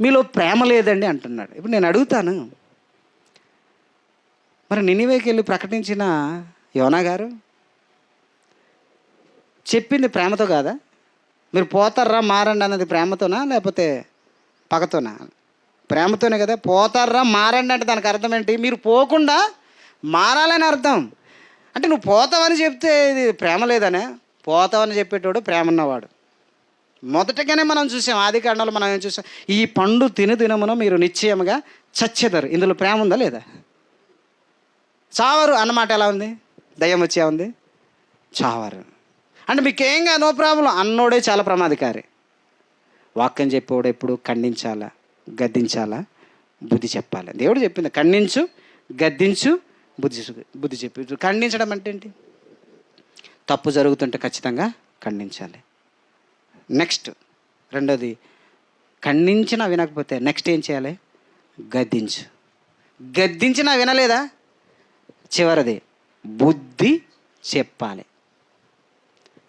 మీలో ప్రేమ లేదండి అంటున్నాడు. ఇప్పుడు నేను అడుగుతాను, మరి నినివేకి వెళ్ళి ప్రకటించిన యోనా గారు చెప్పింది ప్రేమతో కాదా? మీరు పోతారా మారండి అన్నది ప్రేమతోనా లేకపోతే పగతోనా? ప్రేమతోనే కదా. పోతారా మారండి అంటే దానికి అర్థం ఏంటి? మీరు పోకుండా మారాలని అర్థం. అంటే నువ్వు పోతావని చెప్తే ఇది ప్రేమ లేదనే? పోతావని చెప్పేటోడు ప్రేమ ఉన్నవాడు. మొదటగానే మనం చూసాం, ఆదికాండంలో మనం ఏం చూసాం? ఈ పండు తినమున మీరు నిశ్చయముగా చచ్చెదరు. ఇందులో ప్రేమ ఉందా లేదా? చావరు అన్నమాట ఎలా ఉంది? దయ్యం వచ్చే ఉంది, చావరు అంటే మీకేం కాదు, నో ప్రాబ్లం అన్నోడే చాలా ప్రమాదకారి. వాక్యం చెప్పేవాడు ఎప్పుడు ఖండించాలా, గద్దించాలా, బుద్ధి చెప్పాలి. దేవుడు చెప్పింది ఖండించు, గద్దించు, బుద్ధి చెప్పి. ఖండించడం అంటే ఏంటి? తప్పు జరుగుతుంటే ఖచ్చితంగా ఖండించాలి. నెక్స్ట్ రెండోది, ఖండించినా వినకపోతే నెక్స్ట్ ఏం చేయాలి? గద్దించు. గద్దించినా వినలేదా? చివరిది బుద్ధి చెప్పాలి.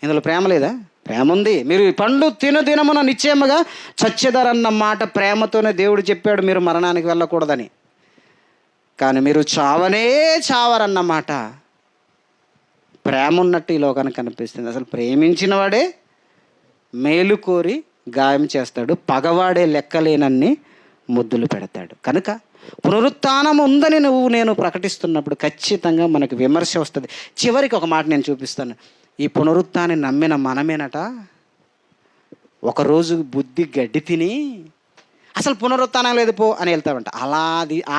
ఇందులో ప్రేమ లేదా? ప్రేమ ఉంది. మీరు పండు దినమున నిశ్చయముగా చచ్చెదరన్న మాట ప్రేమతోనే దేవుడు చెప్పాడు, మీరు మరణానికి వెళ్ళకూడదని. కానీ మీరు చావరన్నమాట ప్రేమ ఉన్నట్టు ఈ లోకానికి కనిపిస్తుంది. అసలు ప్రేమించిన వాడే మేలు కోరి గాయం చేస్తాడు, పగవాడే లెక్కలేనన్ని ముద్దులు పెడతాడు. కనుక పునరుత్థానం ఉందని నేను ప్రకటిస్తున్నప్పుడు ఖచ్చితంగా మనకు విమర్శ వస్తుంది. చివరికి ఒక మాట నేను చూపిస్తాను. ఈ పునరుత్థాన్ని నమ్మిన మనమేనట ఒకరోజు బుద్ధి గడ్డి తిని అసలు పునరుత్థానం లేదు పో అని వెళ్తామంట.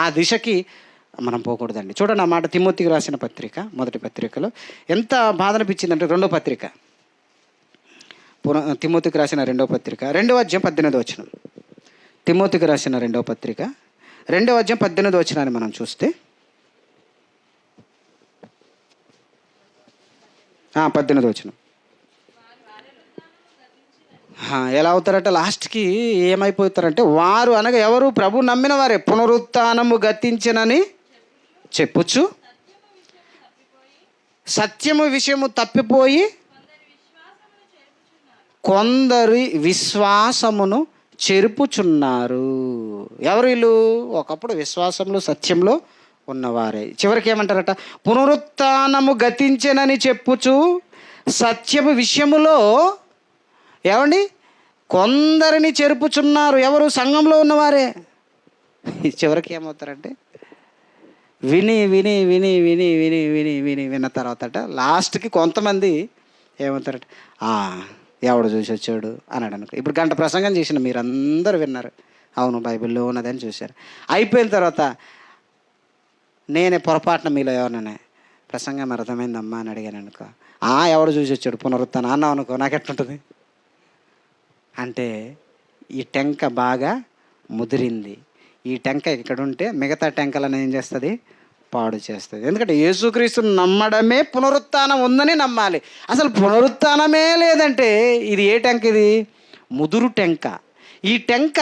ఆ దిశకి మనం పోకూడదండి. చూడండి ఆ మాట తిమోతికి రాసిన పత్రిక మొదటి పత్రికలో ఎంత బాధ అనిపించిందంటే, రెండో పత్రిక తిమోతికి రాసిన రెండో పత్రిక 2వ అధ్యాయం 18వ వచనం. తిమోతికి రాసిన రెండవ పత్రిక 2వ అధ్యాయం 18వ వచనాన్ని మనం చూస్తే 18వ వచనం ఎలా అవుతారట లాస్ట్కి ఏమైపోతారంటే, వారు అనగా ఎవరు? ప్రభు నమ్మిన వారే పునరుత్థానము గతించినని చెప్పుచు సత్యము విషయము తప్పిపోయి కొందరి విశ్వాసమును చెరుపుచున్నారు. ఎవరు వీళ్ళు? ఒకప్పుడు విశ్వాసంలో సత్యంలో ఉన్నవారే. చివరికి ఏమంటారట? పునరుత్థానము గతించెనని చెప్పుచు సత్యము విషయములో ఏమండి కొందరిని చెరుపుచున్నారు. ఎవరు? సంఘంలో ఉన్నవారే. చివరికి ఏమవుతారంటే, విని విని విని విని విని విని విని విన్న తర్వాత లాస్ట్కి కొంతమంది ఏమవుతారట, ఎవడు చూసి వచ్చాడు అన్నాడు అనుకో. ఇప్పుడు గంట ప్రసంగం చేసిన మీరు అందరూ విన్నారు, అవును బైబిల్లో ఉన్నదని చూశారు. అయిపోయిన తర్వాత నేనే పొరపాటున మీలో ఎవరిననే ప్రసంగం అర్థమైందమ్మా అని అడిగాను అనుకో, ఎవడు చూసి వచ్చాడు పునరుత్థానం అన్నావు అనుకో, నాకెట్లుంటుంది అంటే ఈ టెంక బాగా ముదిరింది. ఈ టెంక ఇక్కడ ఉంటే మిగతా టెంకలను ఏం చేస్తుంది? పాడు చేస్తుంది. ఎందుకంటే యేసుక్రీస్తుని నమ్మడమే పునరుత్థానం ఉందని నమ్మాలి. అసలు పునరుత్థానమే లేదంటే ఇది ఏ టెంక? ఇది ముదురు టెంక. ఈ టెంక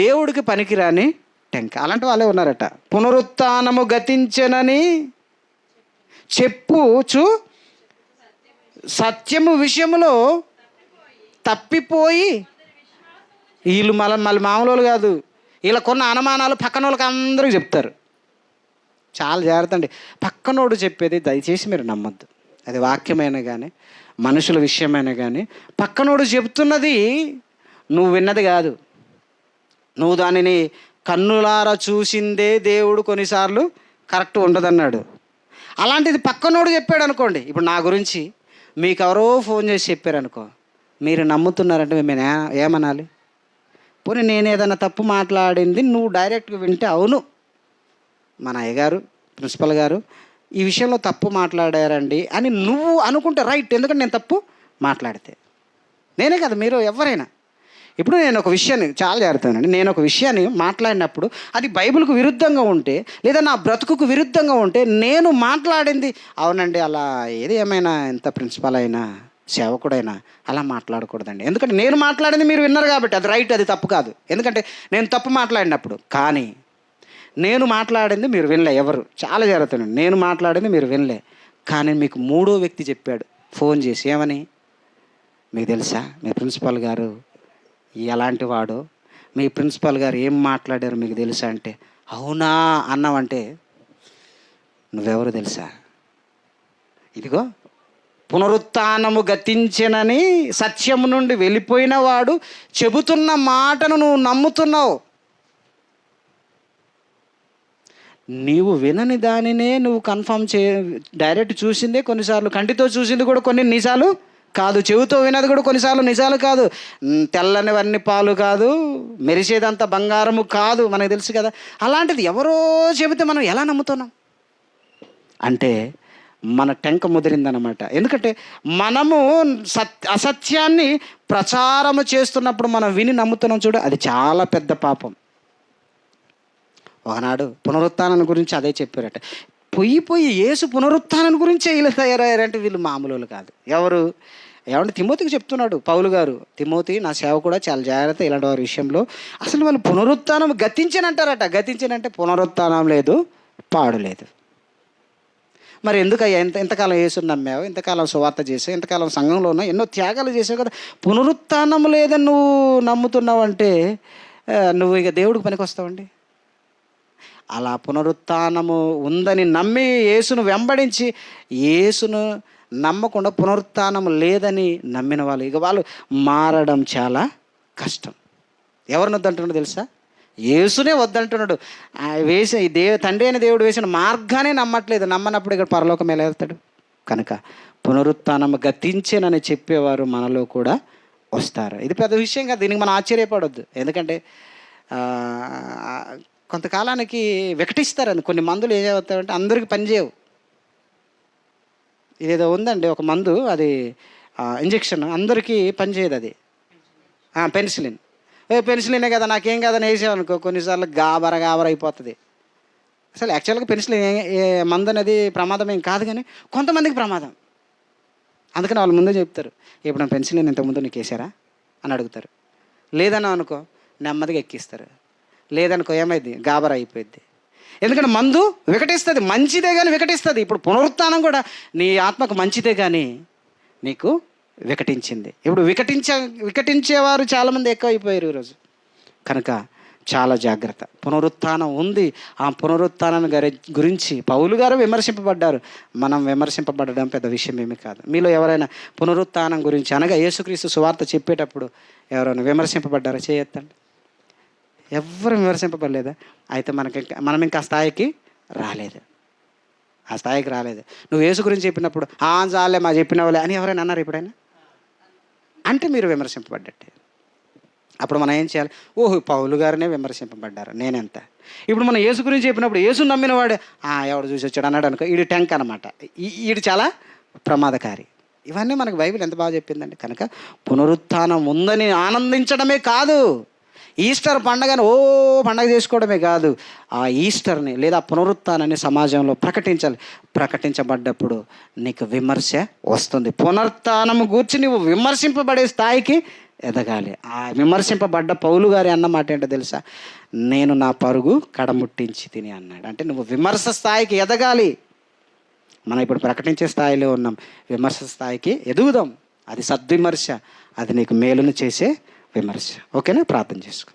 దేవుడికి పనికిరాని టెంక. అలాంటి వాళ్ళే ఉన్నారట. పునరుత్థానము గతించెనని చెప్పుచు సత్యము విషయములో తప్పిపోయి, వీళ్ళు మళ్ళీ మామూలు కాదు, వీళ్ళ కొన్న అనుమానాలు పక్కన వాళ్ళకి అందరికీ చెప్తారు. చాలా జాగ్రత్త అండి. పక్కనోడు చెప్పేది దయచేసి మీరు నమ్మద్దు. అది వాక్యమైనా కానీ మనుషుల విషయమైనా కానీ పక్కనోడు చెప్తున్నది నువ్వు విన్నది కాదు. నువ్వు దానిని కన్నులారా చూసిందే దేవుడు కొన్నిసార్లు కరెక్ట్ ఉండదన్నాడు. అలాంటిది పక్కనోడు చెప్పాడు అనుకోండి. ఇప్పుడు నా గురించి మీకు ఎవరో ఫోన్ చేసి చెప్పారు అనుకో, మీరు నమ్ముతున్నారంటే మేము ఏమనాలి? పోనీ నేను ఏదైనా తప్పు మాట్లాడింది నువ్వు డైరెక్ట్గా వింటే, అవును మన అయ్యగారు ప్రిన్సిపల్ గారు ఈ విషయంలో తప్పు మాట్లాడారండి అని నువ్వు అనుకుంటే రైట్. ఎందుకంటే నేను తప్పు మాట్లాడితే, నేనే కదా మీరు ఎవరైనా. ఇప్పుడు నేను ఒక విషయాన్ని చాలా జాగ్రత్తనండి, నేను ఒక విషయాన్ని మాట్లాడినప్పుడు అది బైబిల్కు విరుద్ధంగా ఉంటే లేదా నా బ్రతుకుకు విరుద్ధంగా ఉంటే నేను మాట్లాడింది అవునండి అలా ఏది ఏమైనా ఎంత ప్రిన్సిపల్ అయినా సేవకుడైనా అలా మాట్లాడకూడదండి. ఎందుకంటే నేను మాట్లాడింది మీరు విన్నారు కాబట్టి అది రైట్, అది తప్పు కాదు. ఎందుకంటే నేను తప్పు మాట్లాడినప్పుడు. కానీ నేను మాట్లాడింది మీరు వినలే. ఎవరు? చాలా జాగ్రత్తనండి. నేను మాట్లాడింది మీరు వినలే, కానీ మీకు మూడో వ్యక్తి చెప్పాడు ఫోన్ చేసి. ఏమని? మీకు తెలుసా మీ ప్రిన్సిపల్ గారు ఎలాంటి వాడో, మీ ప్రిన్సిపల్ గారు ఏం మాట్లాడారు మీకు తెలుసా అంటే, అవునా అన్నావంటే నువ్వెవరు తెలుసా? ఇదిగో పునరుత్థానము గతించెనని సత్యము నుండి వెళ్ళిపోయిన వాడు చెబుతున్న మాటను నువ్వు నమ్ముతున్నావు. నీవు వినని దానినే నువ్వు కన్ఫర్మ్ డైరెక్ట్ చూసిందే కొన్నిసార్లు, కంటితో చూసింది కూడా కొన్ని నిజాలు కాదు, చెవితో వినది కూడా కొన్నిసార్లు నిజాలు కాదు, తెల్లనివన్నీ పాలు కాదు, మెరిసేదంతా బంగారము కాదు, మనకు తెలుసు కదా. అలాంటిది ఎవరో చెబితే మనం ఎలా నమ్ముతున్నాం అంటే మన టెంక ముదిరిందనమాట. ఎందుకంటే మనము అసత్యాన్ని ప్రచారము చేస్తున్నప్పుడు మనం విని నమ్ముతున్నాం చూడు, అది చాలా పెద్ద పాపం. ఒకనాడు పునరుత్థానం గురించి అదే చెప్పారట. పోయి యేసు పునరుత్థానం గురించే వీళ్ళు తయారయ్యారంటే వీళ్ళు మామూలు కాదు. ఎవరు? ఏమంటే తిమోతికి చెప్తున్నాడు పౌలు గారు, తిమోతి నా సేవ కూడా చాలా జాగ్రత్త ఇలాంటి వారి విషయంలో. అసలు వాళ్ళు పునరుత్థానం గతించనంటారట. గతించనంటే పునరుత్థానం లేదు, పాడు లేదు. మరి ఎందుకయ్యా ఎంతకాలం యేసుని నమ్మావు, ఎంతకాలం సువార్త చేసావు, ఎంతకాలం సంఘంలో ఉన్నావు, ఎన్నో త్యాగాలు చేసావు కదా, పునరుత్థానం లేదని నువ్వు నమ్ముతున్నావు అంటే నువ్వు ఇక దేవుడికి పనికి వస్తావండి. అలా పునరుత్థానము ఉందని నమ్మి యేసును వెంబడించి యేసును నమ్మకుండా పునరుత్థానం లేదని నమ్మిన వాళ్ళు ఇక వాళ్ళు మారడం చాలా కష్టం. ఎవరిని వద్దంటున్నాడు తెలుసా? యేసునే వద్దంటున్నాడు. తండ్రి అయిన దేవుడు వేసిన మార్గానే నమ్మట్లేదు. నమ్మనప్పుడు ఇక్కడ పరలోకం ఎలా వెళ్తాడు? కనుక పునరుత్థానం గతించేనని చెప్పేవారు మనలో కూడా వస్తారు. ఇది పెద్ద విషయం కాదు, దీనికి మనం ఆశ్చర్యపడొద్దు. ఎందుకంటే ఆ, కొంతకాలానికి వికటిస్తారని కొన్ని మందులు ఏం చేస్తారంటే అందరికీ పనిచేయవు. ఇదేదో ఉందండి ఒక మందు, అది ఇంజెక్షన్ అందరికీ పనిచేయదు అది. పెన్సిలిన్. పెన్సిలినే కదా నాకేం కదని వేసామనుకో కొన్నిసార్లు గాబర అయిపోతుంది. అసలు యాక్చువల్గా పెన్సిలిన్ మందు అనేది ప్రమాదం ఏం కాదు, కానీ కొంతమందికి ప్రమాదం. అందుకని వాళ్ళు ముందే చెప్తారు, ఇప్పుడు నా పెన్సిలిన్ ఇంతకుముందు నీకు వేసారా అని అడుగుతారు. లేదన్నా అనుకో నెమ్మదిగా ఎక్కిస్తారు. లేదనుకో ఏమైంది, గాబర అయిపోయింది. ఎందుకంటే మందు వికటిస్తుంది, మంచిదే కానీ వికటిస్తుంది. ఇప్పుడు పునరుత్థానం కూడా నీ ఆత్మకు మంచిదే కానీ నీకు వికటించింది. ఇప్పుడు వికటించేవారు చాలామంది ఎక్కువైపోయారు ఈరోజు. కనుక చాలా జాగ్రత్త. పునరుత్థానం ఉంది. ఆ పునరుత్థానాన్ని గురించి పౌలు గారు విమర్శింపబడ్డారు. మనం విమర్శింపబడడం పెద్ద విషయం ఏమీ కాదు. మీలో ఎవరైనా పునరుత్థానం గురించి అనగా యేసుక్రీస్తు సువార్త చెప్పేటప్పుడు ఎవరైనా విమర్శింపబడ్డారా? చేయొద్దండి. ఎవ్వరు విమర్శింపబడలేదా? అయితే మనం ఇంకా ఆ స్థాయికి రాలేదు. ఆ స్థాయికి రాలేదు. నువ్వు యేసు గురించి చెప్పినప్పుడు చాలే మా చెప్పిన వాళ్ళే అని ఎవరైనా అన్నారు ఎప్పుడైనా? అంటే మీరు విమర్శింపబడ్డట్టే. అప్పుడు మనం ఏం చేయాలి? పౌలు గారినే విమర్శింపబడ్డారు, నేనెంత. ఇప్పుడు మనం యేసు గురించి చెప్పినప్పుడు యేసు నమ్మిన వాడు ఎవడు చూసి వచ్చాడు అన్నాడు అనుకో, ఈడు ట్యాంక్ అనమాట, ఈడు చాలా ప్రమాదకారి. ఇవన్నీ మనకు బైబిల్ ఎంత బాగా చెప్పిందండి. కనుక పునరుత్థానం ఉందని ఆనందించడమే కాదు, ఈస్టర్ పండగను పండగ చేసుకోవడమే కాదు, ఆ ఈస్టర్ని లేదా పునరుత్థానాన్ని సమాజంలో ప్రకటించాలి. ప్రకటించబడ్డప్పుడు నీకు విమర్శ వస్తుంది. పునరుత్థానం గూర్చి నువ్వు విమర్శింపబడే స్థాయికి ఎదగాలి. ఆ విమర్శింపబడ్డ పౌలు గారి అన్న మాట ఏంటో తెలుసా? నేను నా పరుగు కడముట్టించి తిని అన్నాడు. అంటే నువ్వు విమర్శ స్థాయికి ఎదగాలి. మనం ఇప్పుడు ప్రకటించే స్థాయిలో ఉన్నాం, విమర్శ స్థాయికి ఎదుగుదాం. అది సద్విమర్శ, అది నీకు మేలును చేసే విమర్శ. ఓకేనా? ప్రార్థన చేసుకో.